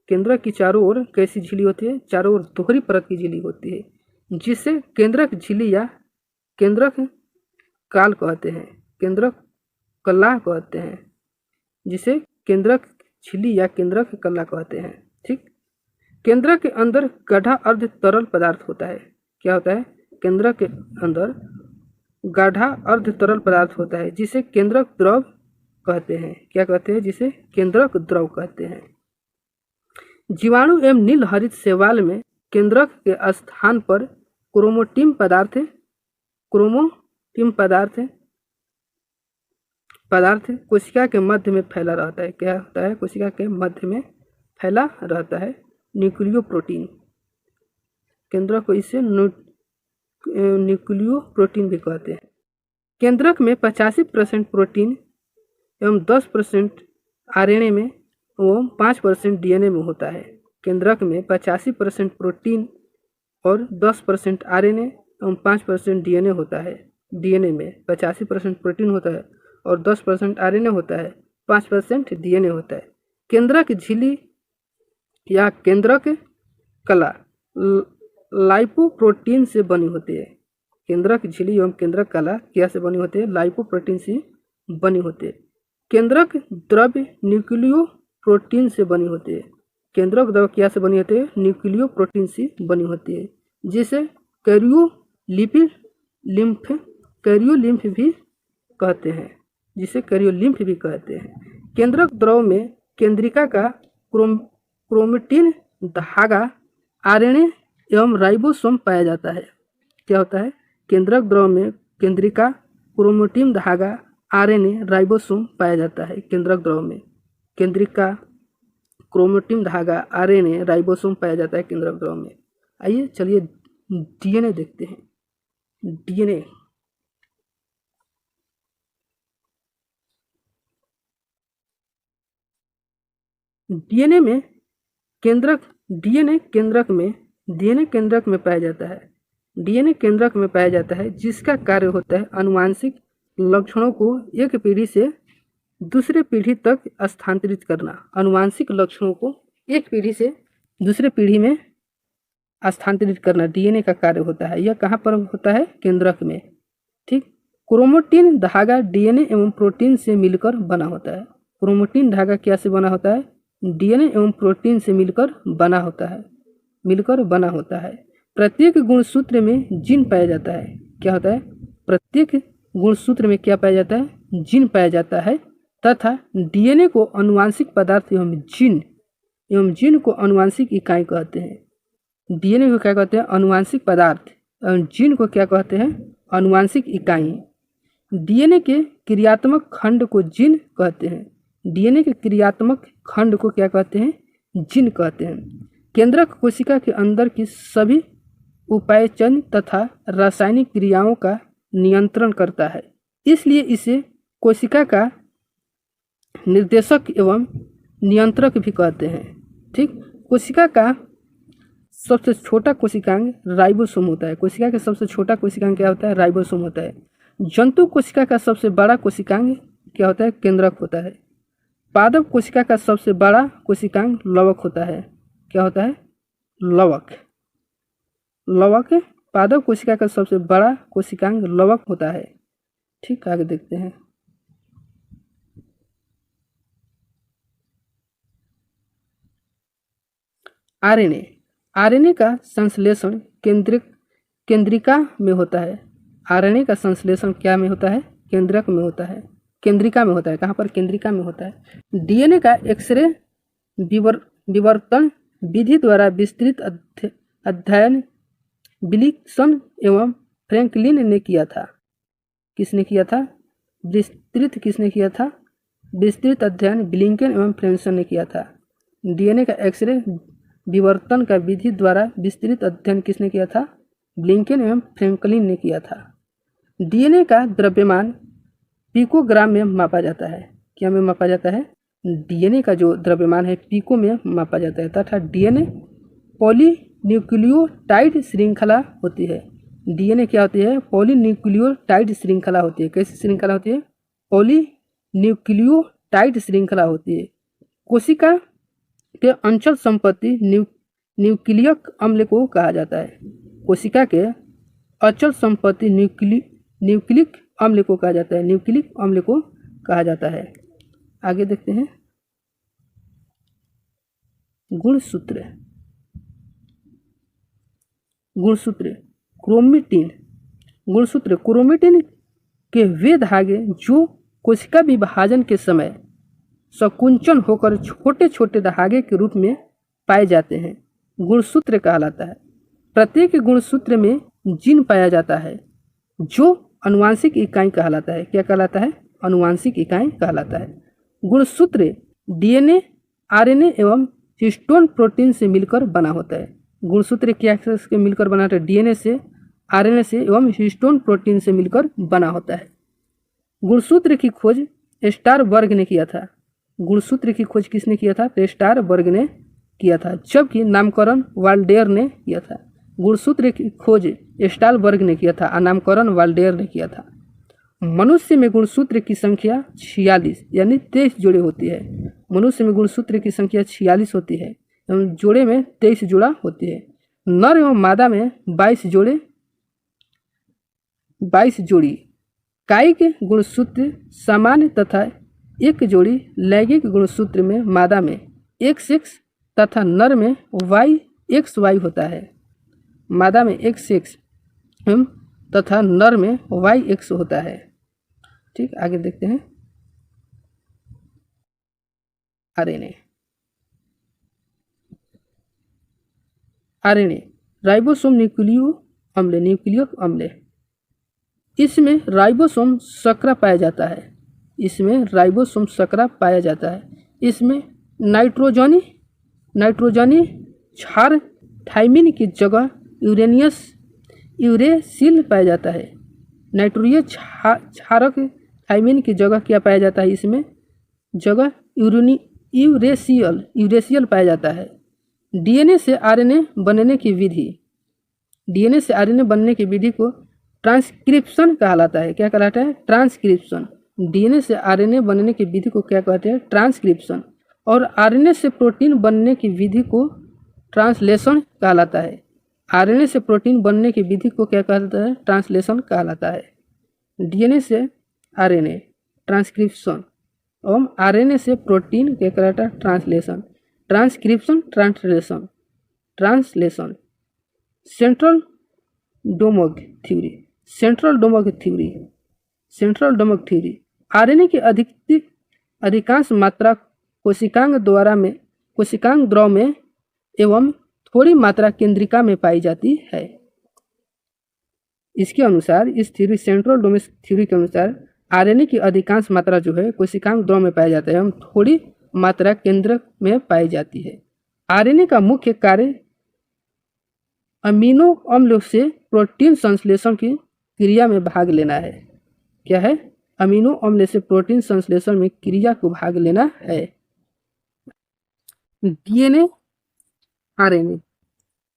केंद्रक की चारों ओर कैसी झिल्ली होती है? चारों ओर दोहरी परत की झिल्ली होती है, जिसे केंद्रक झिल्ली या केंद्रक काल कहते हैं, केंद्रक कला कहते हैं, जिसे केंद्रक झिल्ली या केंद्रक कला कहते हैं। ठीक। केंद्रक के अंदर गाढ़ा अर्ध तरल पदार्थ होता है। क्या होता है? केंद्रक के अंदर गाढ़ा अर्ध तरल पदार्थ होता है, जिसे केंद्रक द्रव कहते हैं। क्या कहते हैं? जिसे केंद्रक द्रव कहते हैं। जीवाणु एवं नील हरित शैवाल में केंद्रक के स्थान पर क्रोमोटिन पदार्थ कोशिका के मध्य में फैला रहता है। क्या होता है? कोशिका के मध्य में फैला रहता है न्यूक्लियो प्रोटीन। केंद्रक को इसे न्यूक्लियो प्रोटीन भी कहते हैं। केंद्रक में 85% प्रोटीन एवं 10% आरएनए में एवं 5% डीएनए में होता है। केंद्रक में 85% प्रोटीन और 10% आरएनए एवं 5% डीएनए होता है। डीएनए में 85% प्रोटीन होता है और 10% आरएनए होता है, 5% डीएनए होता है। केंद्रक झिल्ली या केंद्रक कला लाइपोप्रोटीन से बनी होती है। केंद्रक झिल्ली एवं केंद्रक कला क्या से बनी होती है? लाइपोप्रोटीन से बनी होती है। केंद्रक द्रव्य न्यूक्लियो प्रोटीन से बनी होती है। केंद्रक द्रव्य क्या से बनी होती है? न्यूक्लियो प्रोटीन से बनी होती है, जिसे कैरियो लिपिड लिम्फ कैरियोलिम्फ भी कहते हैं, जिसे कैरियोलिम्फ भी कहते हैं। केंद्रक द्रव में केंद्रिका का क्रोमेटिन धागा आरएनए एवं राइबोसोम पाया जाता है। क्या होता है? केंद्रक द्रव में केंद्रिका क्रोमेटिन धागा आरएनए राइबोसोम पाया जाता है। केंद्रक द्रव में केंद्रिका क्रोमेटिन धागा आरएनए राइबोसोम पाया जाता है केंद्रक द्रव में। आइए चलिए डीएनए देखते हैं। डीएनए में केंद्रक डीएनए केंद्रक में पाया जाता है। डीएनए केंद्रक में पाया जाता है, जिसका कार्य होता है आनुवांशिक लक्षणों को एक पीढ़ी से दूसरे पीढ़ी तक स्थानांतरित करना। आनुवांशिक लक्षणों को एक पीढ़ी से दूसरे पीढ़ी में स्थानांतरित करना डीएनए का कार्य होता है। यह कहाँ पर होता है? केंद्रक में। ठीक। क्रोमेटिन धागा डीएनए एवं प्रोटीन से मिलकर बना होता है। क्रोमेटिन धागा क्या से बना होता है? डीएनए एवं प्रोटीन से मिलकर बना होता है। प्रत्येक गुणसूत्र में जीन पाया जाता है। क्या होता है? प्रत्येक गुणसूत्र में क्या पाया जाता है? जीन पाया जाता है तथा डीएनए को आनुवांशिक पदार्थ एवं जीन को आनुवांशिक इकाई कहते हैं। डीएनए को क्या कहते हैं? आनुवांशिक पदार्थ और जीन को क्या कहते हैं? आनुवांशिक इकाई। डीएनए के क्रियात्मक खंड को जीन कहते हैं। डीएनए के क्रियात्मक खंड को क्या कहते हैं? जीन कहते हैं। केंद्रक कोशिका के अंदर की सभी उपायचन तथा रासायनिक क्रियाओं का नियंत्रण करता है, इसलिए इसे कोशिका का निर्देशक एवं नियंत्रक भी कहते हैं। ठीक। कोशिका का सबसे छोटा कोशिकांग राइबोसोम होता है। कोशिका का सबसे छोटा कोशिकांग क्या होता है? राइबोसोम होता है। जंतु कोशिका का सबसे बड़ा कोशिकांग क्या होता है? केंद्रक होता है। पादप कोशिका का सबसे बड़ा कोशिकांग लवक होता है। क्या होता है? लवक। पादप कोशिका का सबसे बड़ा कोशिकांग लवक होता है। ठीक। आगे देखते हैं। आरएनए का संश्लेषण केंद्रिका में होता है। आरएनए का संश्लेषण क्या में होता है? केंद्रिका में होता है। कहाँ पर? केंद्रिका में होता है। डीएनए का एक्सरे विवर्तन विधि द्वारा विस्तृत अध्ययन विल्सन एवं फ्रैंकलिन ने किया था। किसने किया था? विस्तृत अध्ययन विल्सन एवं फ्रैंकलिन ने किया था। डीएनए का एक्सरे विवर्तन का विधि द्वारा विस्तृत अध्ययन किसने किया था? विल्सन एवं फ्रैंकलिन ने किया था। डीएनए का द्रव्यमान पिकोग्राम में मापा जाता है। क्या में मापा जाता है? डीएनए का जो द्रव्यमान है पिको में मापा जाता है तथा डीएनए पॉलीन्यूक्लियोटाइड श्रृंखला होती है। डीएनए क्या होती है? पॉलीन्यूक्लियोटाइड श्रृंखला होती है। कैसी श्रृंखला होती है? पॉलीन्यूक्लियोटाइड श्रृंखला होती है। कोशिका के अंचल संपत्ति न्यूक्लियक अम्ल को कहा जाता है। कोशिका के अचल संपत्ति न्यूक्लिक अम्ल को कहा जाता है। आगे देखते हैं। गुणसूत्र क्रोमेटिन के वे धागे जो कोशिका विभाजन के समय संकुंचन होकर छोटे छोटे धागे के रूप में पाए जाते हैं, गुणसूत्र कहलाता है। प्रत्येक गुणसूत्र में जीन पाया जाता है जो आनुवांशिक इकाई कहलाता है। क्या कहलाता है? आनुवांशिक इकाई कहलाता है। गुणसूत्र डीएनए, आरएनए एवं हिस्टोन प्रोटीन से मिलकर बना होता है। गुणसूत्र क्या से मिलकर बना होता है? डीएनए से, आरएनए से एवं हिस्टोन प्रोटीन से मिलकर बना होता है। गुणसूत्र की खोज स्टारबर्ग ने किया था। गुणसूत्र की खोज किसने किया था? स्टारबर्ग ने किया था, जबकि नामकरण वाल्डेयर ने किया था। गुणसूत्र की खोज स्टारबर्ग ने किया था और नामकरण वाल्डेयर ने किया था। मनुष्य में गुणसूत्र की संख्या 46 यानी 23 जोड़े होती है। मनुष्य में गुणसूत्र की संख्या 46 होती है एवं जोड़े में 23 जोड़ा होती है। नर एवं मादा में 22 जोड़ी कायिक गुणसूत्र सामान्य तथा एक जोड़ी लैंगिक गुणसूत्र में मादा में XX तथा नर में YXY होता है। मादा में XX एवं तथा नर में YX होता है। ठीक, आगे देखते हैं RNA। RNA राइबोसोम न्यूक्लियिक अम्ल, इसमें राइबोसोम शर्करा पाया जाता है। इसमें राइबोसोम शर्करा पाया जाता है। इसमें नाइट्रोजनी क्षार थाइमिन की जगह यूरेसिल पाया जाता है। नाइट्रोजन क्षारक थाइमिन की जगह क्या पाया जाता है? इसमें जगह यूरेसियल पाया जाता है। डीएनए से आरएनए बनने की विधि को ट्रांसक्रिप्शन कहलाता है। क्या कहलाता है? ट्रांसक्रिप्शन। डीएनए से आरएनए बनने की विधि को क्या कहते हैं? ट्रांसक्रिप्शन। और आरएनए से प्रोटीन बनने की विधि को ट्रांसलेशन कहलाता है। आरएनए से प्रोटीन बनने की विधि को क्या कहलाता है? ट्रांसलेशन कहलाता है। डीएनए से आरएनए ट्रांसक्रिप्शन और आरएनए से प्रोटीन क्या कहलाता है? ट्रांसलेशन। Transcription, translation. सेंट्रल डोमोग थ्योरी आरएनए की अधिकांश मात्रा कोशिकांग द्रव में एवं थोड़ी मात्रा केंद्रिका में पाई जाती है। इसके अनुसार, इस थ्योरी सेंट्रल डोमेग थ्योरी के अनुसार आरएनए की अधिकांश मात्रा जो है कोशिकांग द्रव में पाया जाता है एवं थोड़ी मात्रा केंद्रक में पाई जाती है। आरएनए का मुख्य कार्य अमीनो अम्ल से प्रोटीन संश्लेषण की क्रिया में भाग लेना है। क्या है? अमीनो अम्ल से प्रोटीन संश्लेषण में क्रिया को भाग लेना है। डीएनए आरएनए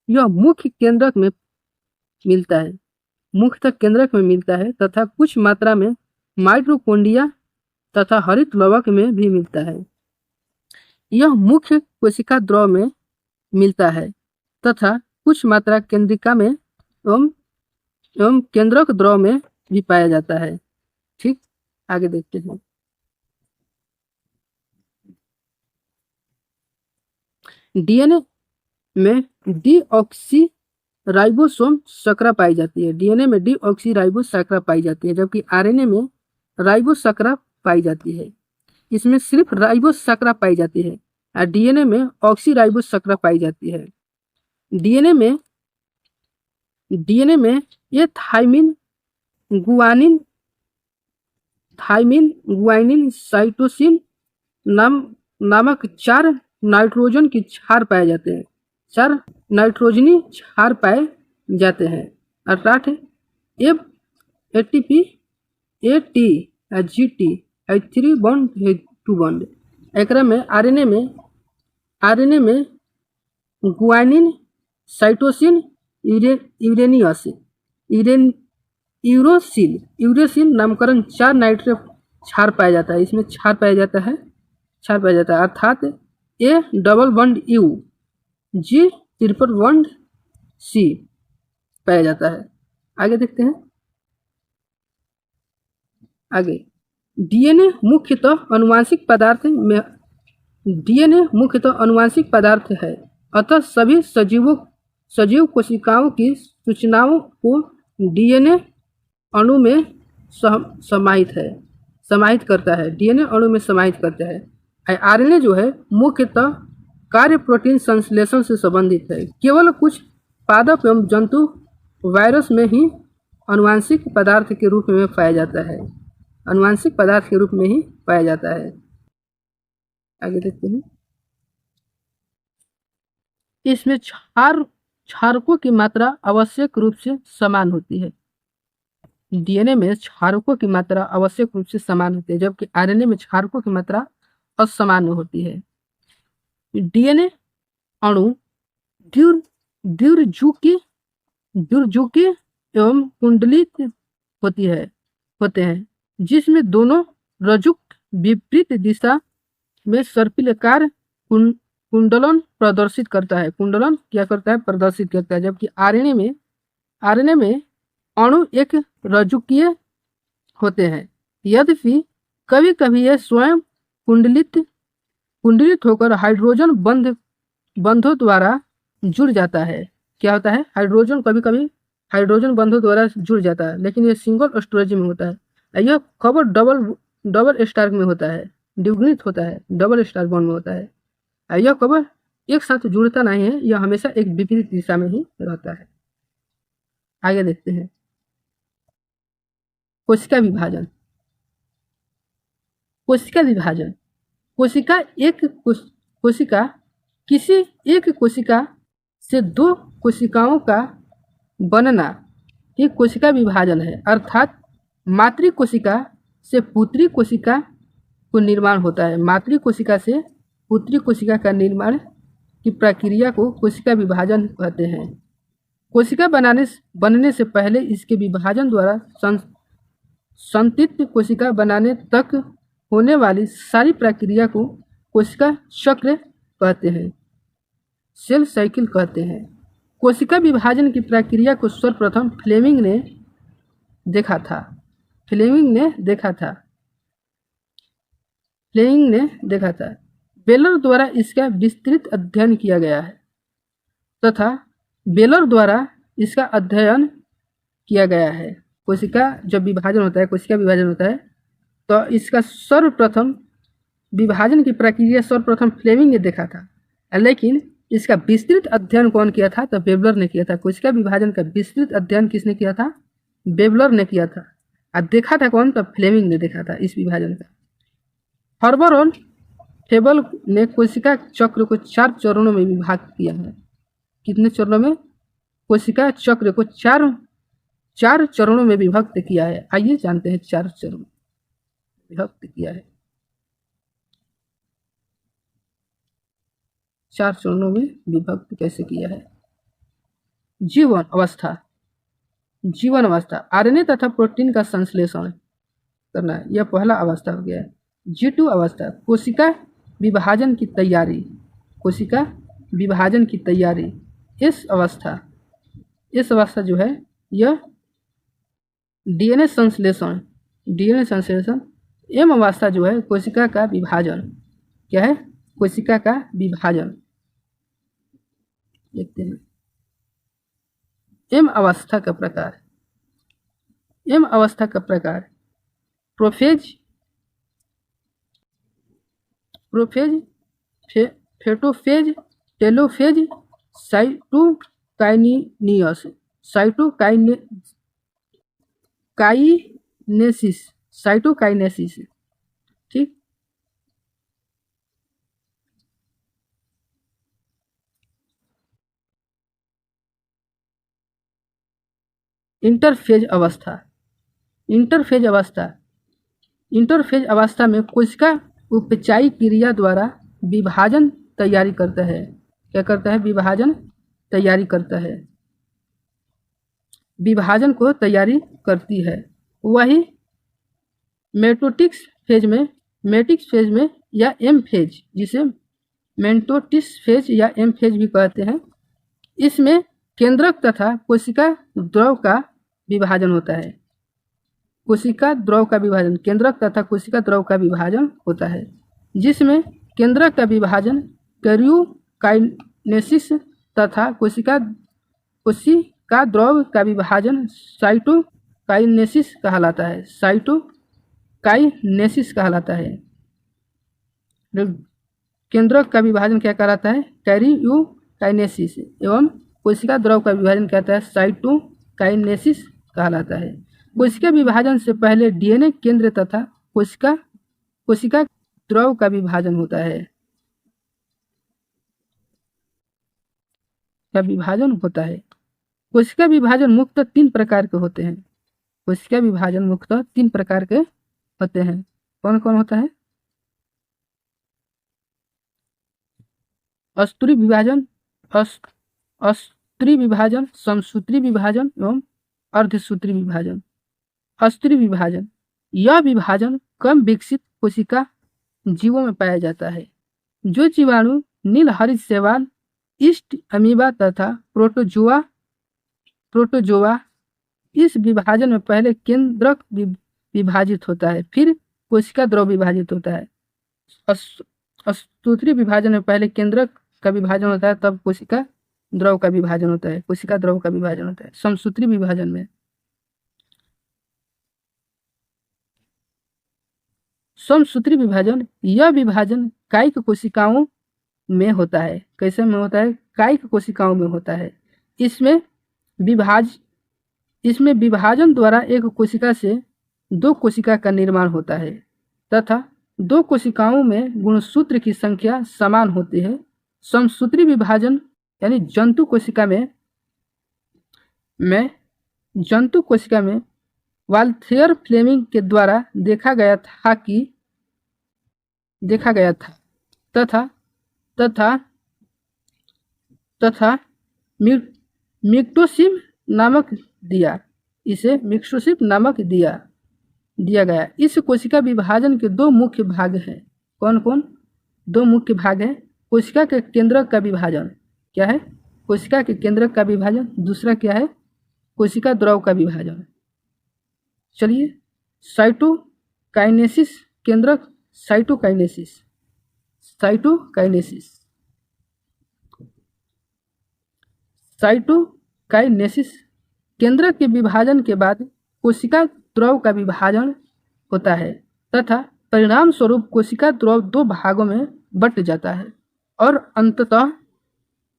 यह मुख्यतः केंद्रक में मिलता है तथा कुछ मात्रा में माइटोकॉन्ड्रिया तथा हरित लवक में भी मिलता है। यह मुख्य कोशिका द्रव में मिलता है तथा कुछ मात्रा केंद्रिका में एवं केंद्रक द्रव में भी पाया जाता है। ठीक, आगे देखते हैं। डीएनए में डीऑक्सी राइबोसोम शर्करा पाई जाती है। डीएनए में डीऑक्सी राइबोस शर्करा पाई जाती है, जबकि आरएनए में राइबोस शर्करा पाई जाती है। इसमें सिर्फ राइबोस शर्करा पाई जाती है और डीएनए में ऑक्सी राइबोस शर्करा पाई जाती है। डीएनए में ये थाइमिन, गुआनिन, साइटोसिन नामक 4 नाइट्रोजन की क्षार पाए जाते हैं। 4 नाइट्रोजनी क्षार पाए जाते हैं, अर्थात ATP, eighty, GT, H3 bond, H2 bond. एकरा में आरएनए में गुआनिन, साइटोसिन, यूरेसिल नामकरण 4 नाइट्रोजन क्षार पाया जाता है। इसमें क्षार पाया जाता है अर्थात A double bond U, G triple bond C पाया जाता है। आगे देखते हैं। आगे डीएनए मुख्यतः अनुवांशिक पदार्थ है, अतः सभी सजीव कोशिकाओं की सूचनाओं को डीएनए अणु में समाहित करता है। डीएनए अणु में समाहित करता है। आरएनए जो है मुख्यतः कार्य प्रोटीन संश्लेषण से संबंधित है। केवल कुछ पादप एवं जंतु वायरस में ही अनुवांशिक पदार्थ के रूप में पाया जाता है। आगे देखते हैं। इसमें क्षारकों की मात्रा आवश्यक रूप से समान होती है। डीएनए में क्षारकों की मात्रा आवश्यक रूप से समान होती है, जबकि आरएनए में क्षारकों की मात्रा असामान्य होती है। डीएनए अणु द्विरुजुकी एवं कुंडलित होते हैं, जिसमें दोनों रज्जुक विपरीत दिशा में सर्पिलाकार कुंडलन प्रदर्शित करता है। प्रदर्शित करता है, जबकि आरएनए में अणु एक रज्जुकीय होते हैं। यद्यपि कभी कभी यह स्वयं कुंडलित होकर हाइड्रोजन बंधों द्वारा जुड़ जाता है। क्या होता है? हाइड्रोजन कभी कभी हाइड्रोजन बंधों द्वारा जुड़ जाता है, लेकिन ये सिंगल स्टोरेज में होता है। यह कवर डबल स्टार में होता है, द्विगुणित होता है, डबल स्टार बॉन्ड में होता है। यह कवर एक साथ जुड़ता नहीं है, यह हमेशा एक विपरीत दिशा में ही रहता है। आगे देखते हैं कोशिका विभाजन। कोशिका विभाजन, कोशिका किसी एक कोशिका से दो कोशिकाओं का बनना ही कोशिका विभाजन है, अर्थात मातृ कोशिका से पुत्री कोशिका को निर्माण होता है। मातृ कोशिका से पुत्री कोशिका का निर्माण की प्रक्रिया को कोशिका विभाजन कहते हैं। कोशिका बनने से पहले इसके विभाजन द्वारा संतति कोशिका बनाने तक होने वाली सारी प्रक्रिया को कोशिका चक्र कहते हैं, सेल साइकिल कहते हैं। कोशिका विभाजन की प्रक्रिया को सर्वप्रथम फ्लेमिंग ने देखा था। बेलर द्वारा इसका विस्तृत अध्ययन किया गया है तथा बेलर द्वारा इसका अध्ययन किया गया है। कोशिका जब विभाजन होता है, कोशिका विभाजन होता है, तो इसका सर्वप्रथम विभाजन की प्रक्रिया सर्वप्रथम फ्लेमिंग ने देखा था, लेकिन इसका विस्तृत अध्ययन कौन किया था? तो वेबलर ने किया था। कोशिका विभाजन का विस्तृत अध्ययन किसने किया था? वेबलर ने किया था। और देखा था कौन? तो फ्लेमिंग ने देखा था इस विभाजन का। हर्बर और फेबल ने कोशिका चक्र को 4 चरणों में विभाग किया है। कितने चरणों में? कोशिका चक्र को चार चरणों में विभक्त किया है। आइए जानते हैं 4 चरणों में विभक्त किया है। 4 चरणों में विभक्त कैसे किया है? जीवन अवस्था आरएनए तथा प्रोटीन का संश्लेषण करना, यह पहला अवस्था हो गया है। G2 अवस्था कोशिका विभाजन की तैयारी। इस अवस्था जो है यह डीएनए संश्लेषण। एम अवस्था जो है कोशिका का विभाजन। क्या है? कोशिका का विभाजन। देखते हैं एम अवस्था का प्रकार। Prophase, metaphase, telophase, cytokinesis. ठीक। इंटरफेज अवस्था में कोशिका उपचायी क्रिया द्वारा विभाजन तैयारी करता है। क्या करता है? विभाजन तैयारी करता है, विभाजन को तैयारी करती है। वही मेटोटिक्स फेज में या एम फेज, जिसे मेंटोटिस फेज या एम फेज भी कहते हैं, इसमें केंद्रक तथा कोशिका द्रव का विभाजन होता है। केंद्रक तथा कोशिका द्रव का विभाजन होता है, जिसमें केंद्रक का विभाजन कैरियोकाइनेसिस तथा कोशिका द्रव का विभाजन साइटोकाइनेसिस कहलाता है। केंद्रक का विभाजन क्या कहलाता है? कैरियोकाइनेसिस। एवं कोशिका द्रव का विभाजन कहता है साइटोकाइनेसिस कहलाता है। कोशिका विभाजन से पहले डीएनए केंद्र तथा कोशिका द्रव का विभाजन होता है। कोशिका विभाजन मुख्यतः 3 प्रकार के होते हैं। कौन कौन होता है? अस्तरी विभाजन, समसूत्री विभाजन एवं अर्धसूत्री विभाजन। अस्तरी विभाजन, यह विभाजन कम विकसित कोशिका जीवों में पाया जाता है। जो जीवाणु नील हरित शैवाल, ईस्ट अमीबा तथा प्रोटोजोआ इस विभाजन में पहले केंद्रक विभाजित होता है, फिर कोशिका द्रव विभाजित होता है। अस्तूत्री विभाजन में पहले केंद्रक का विभाजन होता है, तब कोशिका द्रव का विभाजन होता है, कोशिका द्रव का विभाजन होता है। समसूत्री विभाजन में समसूत्री विभाजन, यह विभाजन कायिक कोशिकाओं में होता है। कैसे में होता है? कायिक कोशिकाओं में होता है। इसमें विभाजन द्वारा एक कोशिका से दो कोशिका का निर्माण होता है तथा दो कोशिकाओं में गुणसूत्र की संख्या समान होती है। समसूत्री विभाजन यानी जंतु कोशिका में वाल्थियर फ्लेमिंग के द्वारा देखा गया था तथा मिक्टोसिस नामक दिया गया। इस कोशिका विभाजन के दो मुख्य भाग हैं। कौन कौन? दो मुख्य भाग हैं। कोशिका के केंद्रक का विभाजन क्या है? कोशिका के केंद्रक का विभाजन। दूसरा क्या है? कोशिका द्रव का विभाजन। चलिए, साइटोकाइनेसिस केंद्रक, साइटोकाइनेसिस केंद्रक के विभाजन के बाद कोशिका द्रव का विभाजन होता है तथा परिणाम स्वरूप कोशिका द्रव दो भागों में बंट जाता है और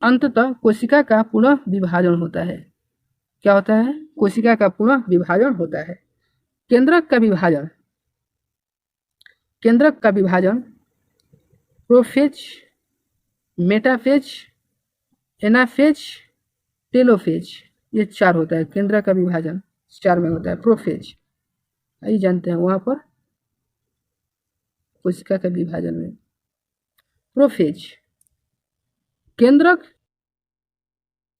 अंततः कोशिका का पुनः विभाजन होता है। क्या होता है? कोशिका का पुनः विभाजन होता है। केंद्रक का विभाजन प्रोफेज, मेटाफेज, एनाफेज, टेलोफेज, ये चार होता है। केंद्रक का विभाजन चार में होता है। प्रोफेज आइए जानते हैं वहाँ पर कोशिका के विभाजन में। प्रोफेज केंद्रक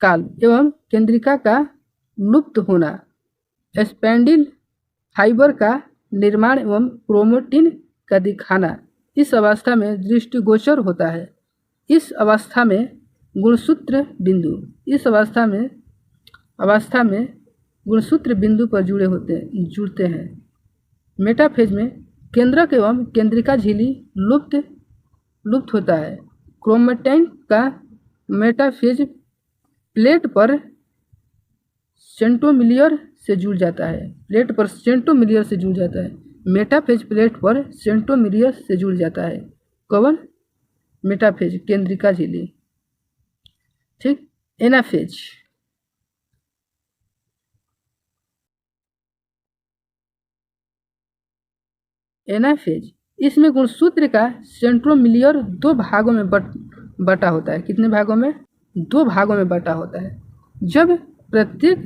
काल एवं केंद्रिका का लुप्त होना, स्पैंडिल फाइबर का निर्माण एवं क्रोमेटिन का दिखाना इस अवस्था में दृष्टिगोचर होता है। इस अवस्था में गुणसूत्र बिंदु पर जुड़ते हैं। मेटाफेज में केंद्रक एवं केंद्रिका झिल्ली लुप्त होता है। क्रोमेटिन का मेटाफेज प्लेट पर सेंट्रोमिलियर से जुड़ जाता है। मेटाफेज प्लेट पर सेंट्रोमिलियर से जुड़ जाता है। कौन? मेटाफेज केंद्रिका झिल्ली। ठीक। एनाफेज इसमें गुणसूत्र का सेंट्रोमिलियर दो भागों में बटा होता है। कितने भागों में? दो भागों में बटा होता है। जब प्रत्येक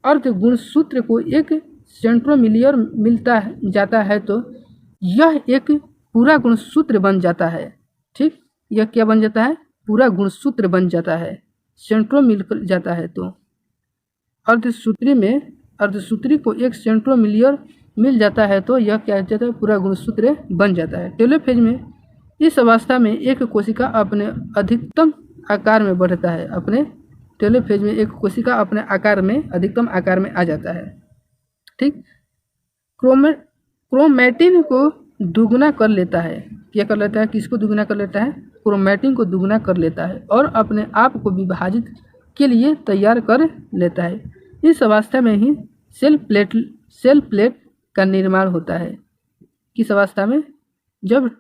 अर्ध गुणसूत्र को एक सेंट्रोमिलियर जाता है तो यह एक पूरा गुणसूत्र बन जाता है। ठीक, यह क्या बन जाता है? पूरा गुणसूत्र बन जाता है। सेंट्रोमिल जाता है तो अर्धसूत्री को एक सेंट्रोमिलियर मिल जाता है तो यह क्या जाता है? पूरा गुणसूत्र बन जाता है। टेलोफेज में इस अवस्था में एक कोशिका अपने अधिकतम आकार में बढ़ता है। टेलोफेज में एक कोशिका अपने अधिकतम आकार में आ जाता है। ठीक। क्रोमेटिन को दुगुना कर लेता है। क्या कर लेता है? किसको दुगुना कर लेता है? क्रोमेटिन को दुगुना कर लेता है और अपने आप को विभाजित के लिए तैयार कर लेता है। इस अवस्था में ही सेल प्लेट का निर्माण होता है। किस अवस्था में? जब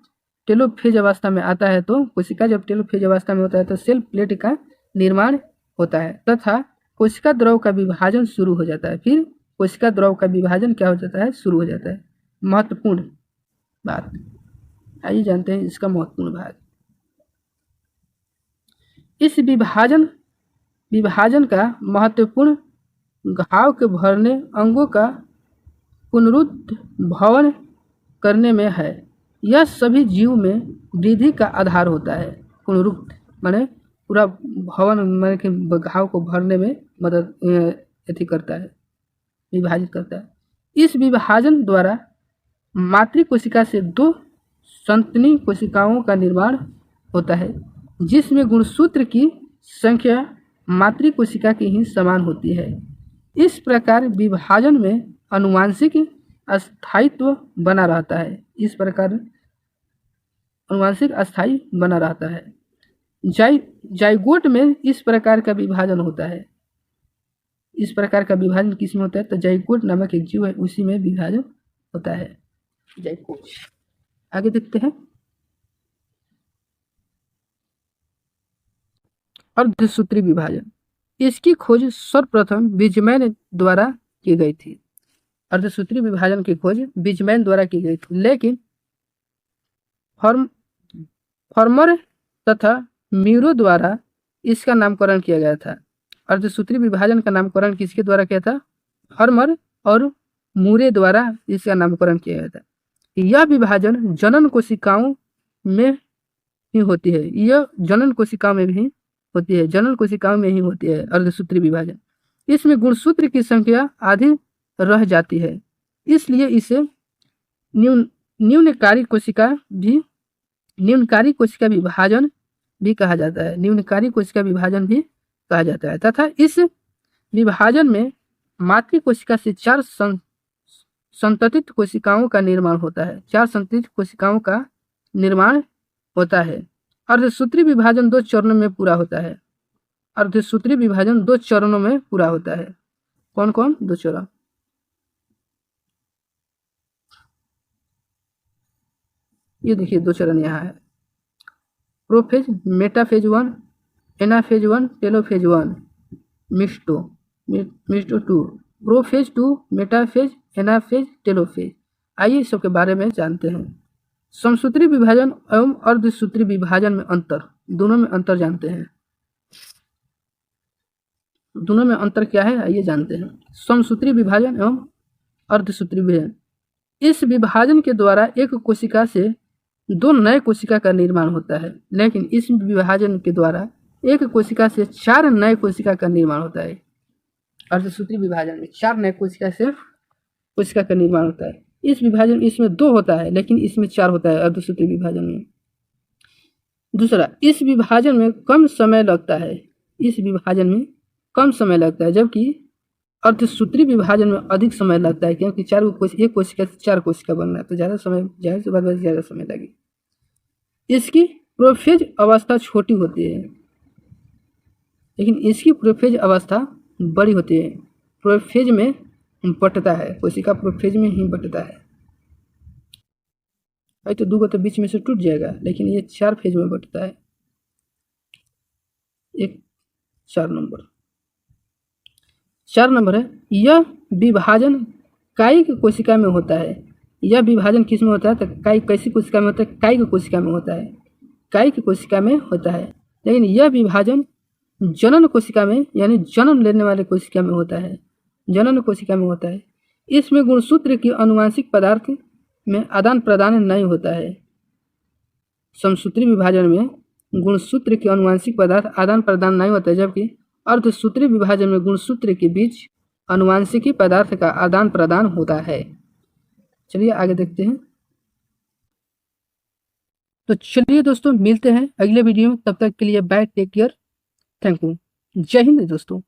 टेलोफेज अवस्था में आता है तो कोशिका जब टेलोफेज अवस्था में होता है तो सेल प्लेट का निर्माण होता है तथा कोशिका द्रव का विभाजन शुरू हो जाता है। फिर कोशिका द्रव का विभाजन क्या हो जाता है? शुरू हो जाता है। महत्वपूर्ण बात, आइए जानते हैं इसका महत्वपूर्ण भाग। इस विभाजन का महत्वपूर्ण घाव के भरने अंगों का पुनरुद्भवन करने में है। यह सभी जीव में वृद्धि का आधार होता है। पुनरुक्त माने पूरा भवन माने कि घाव को भरने में मदद करता है, विभाजित करता है। इस विभाजन द्वारा मातृ कोशिका से दो संतनी कोशिकाओं का निर्माण होता है जिसमें गुणसूत्र की संख्या मातृ कोशिका की ही समान होती है। इस प्रकार विभाजन में आनुवांशिक अस्थायित्व बना रहता है। जाइगोट में इस प्रकार का विभाजन होता है। इस प्रकार का विभाजन किस में होता है? तो जाइगोट नामक एक जीव है, उसी में विभाजन होता है, जाइगोट। आगे देखते हैं, अर्धसूत्री विभाजन। इसकी खोज सर्वप्रथम बीजमैन द्वारा की गई थी। अर्धसूत्री विभाजन की खोज बीजमैन द्वारा की गई थी, लेकिन फॉर्मर तथा म्यूरो द्वारा इसका नामकरण किया गया था। अर्धसूत्री विभाजन का नामकरण किसके द्वारा किया था? फॉर्मर और मूरे द्वारा इसका नामकरण किया गया था। यह विभाजन जनन कोशिकाओं में ही होती है। यह जनन कोशिकाओं में भी होती है, जनन कोशिकाओं में ही होती है अर्धसूत्री विभाजन। इसमें गुणसूत्र की संख्या आधी रह जाती है, इसलिए इसे न्यूनकारी कोशिका विभाजन भी कहा जाता है। न्यूनकारी कोशिका विभाजन भी कहा जाता है तथा इस विभाजन में मातृ कोशिका से 4 संततित कोशिकाओं का निर्माण होता है। 4 संततित कोशिकाओं का निर्माण होता है। अर्धसूत्री विभाजन 2 चरणों में पूरा होता है। अर्धसूत्री विभाजन 2 चरणों में पूरा होता है। कौन कौन? 2 चरण। ये देखिए 2 चरण यहाँ है, prophase, metaphase 1, anaphase 1, telophase 1, मिस्टो 2, prophase 2, metaphase, anaphase, telophase. आइए इस सब के बारे में जानते हैं। समसूत्री विभाजन एवं अर्धसूत्री विभाजन में अंतर, दोनों में अंतर जानते हैं। दोनों में अंतर क्या है आइए जानते हैं। समसूत्री विभाजन एवं अर्धसूत्री विभाजन। इस विभाजन के द्वारा एक कोशिका से 2 नए कोशिका का निर्माण होता है, लेकिन इस विभाजन के द्वारा एक कोशिका से 4 नए कोशिका का निर्माण होता है। अर्धसूत्री विभाजन में 4 नए कोशिका का निर्माण होता है। इस विभाजन इसमें 2 होता है, लेकिन इसमें 4 होता है अर्धसूत्री विभाजन में। दूसरा, इस विभाजन में कम समय लगता है। इस विभाजन में कम समय लगता है, जबकि अर्धसूत्री विभाजन में अधिक समय लगता है, क्योंकि एक कोशिका से 4 कोशिका बनना है, तो ज़्यादा समय, जाहिर सी बात है ज़्यादा समय लगे। इसकी प्रोफेज अवस्था छोटी होती है, लेकिन इसकी प्रोफेज अवस्था बड़ी होती है। प्रोफेज में बटता है, कोशिका प्रोफेज में ही बटता है। भाई तो 2 तो बीच में से टूट जाएगा, लेकिन ये 4 फेज में बटता है। एक 4 नंबर है, यह विभाजन कायिक कोशिका में होता है। यह विभाजन किस में होता है? तो कैसी कोशिका में होता है? कायिक कोशिका में होता है। कायिक कोशिका में होता है, लेकिन यह विभाजन जनन कोशिका में, यानी जन्म लेने वाले कोशिका में होता है। जनन कोशिका में होता है। इसमें गुणसूत्र की आनुवांशिक पदार्थ में आदान प्रदान नहीं होता है। समसूत्री विभाजन में गुणसूत्र के आनुवांशिक पदार्थ आदान प्रदान नहीं होता है, जबकि अर्धसूत्री विभाजन में गुणसूत्र के बीच आनुवांशिकी पदार्थ का आदान प्रदान होता है। चलिए आगे देखते हैं। तो चलिए दोस्तों, मिलते हैं अगले वीडियो में। तब तक के लिए bye, take care, thank you, जय हिंद दोस्तों।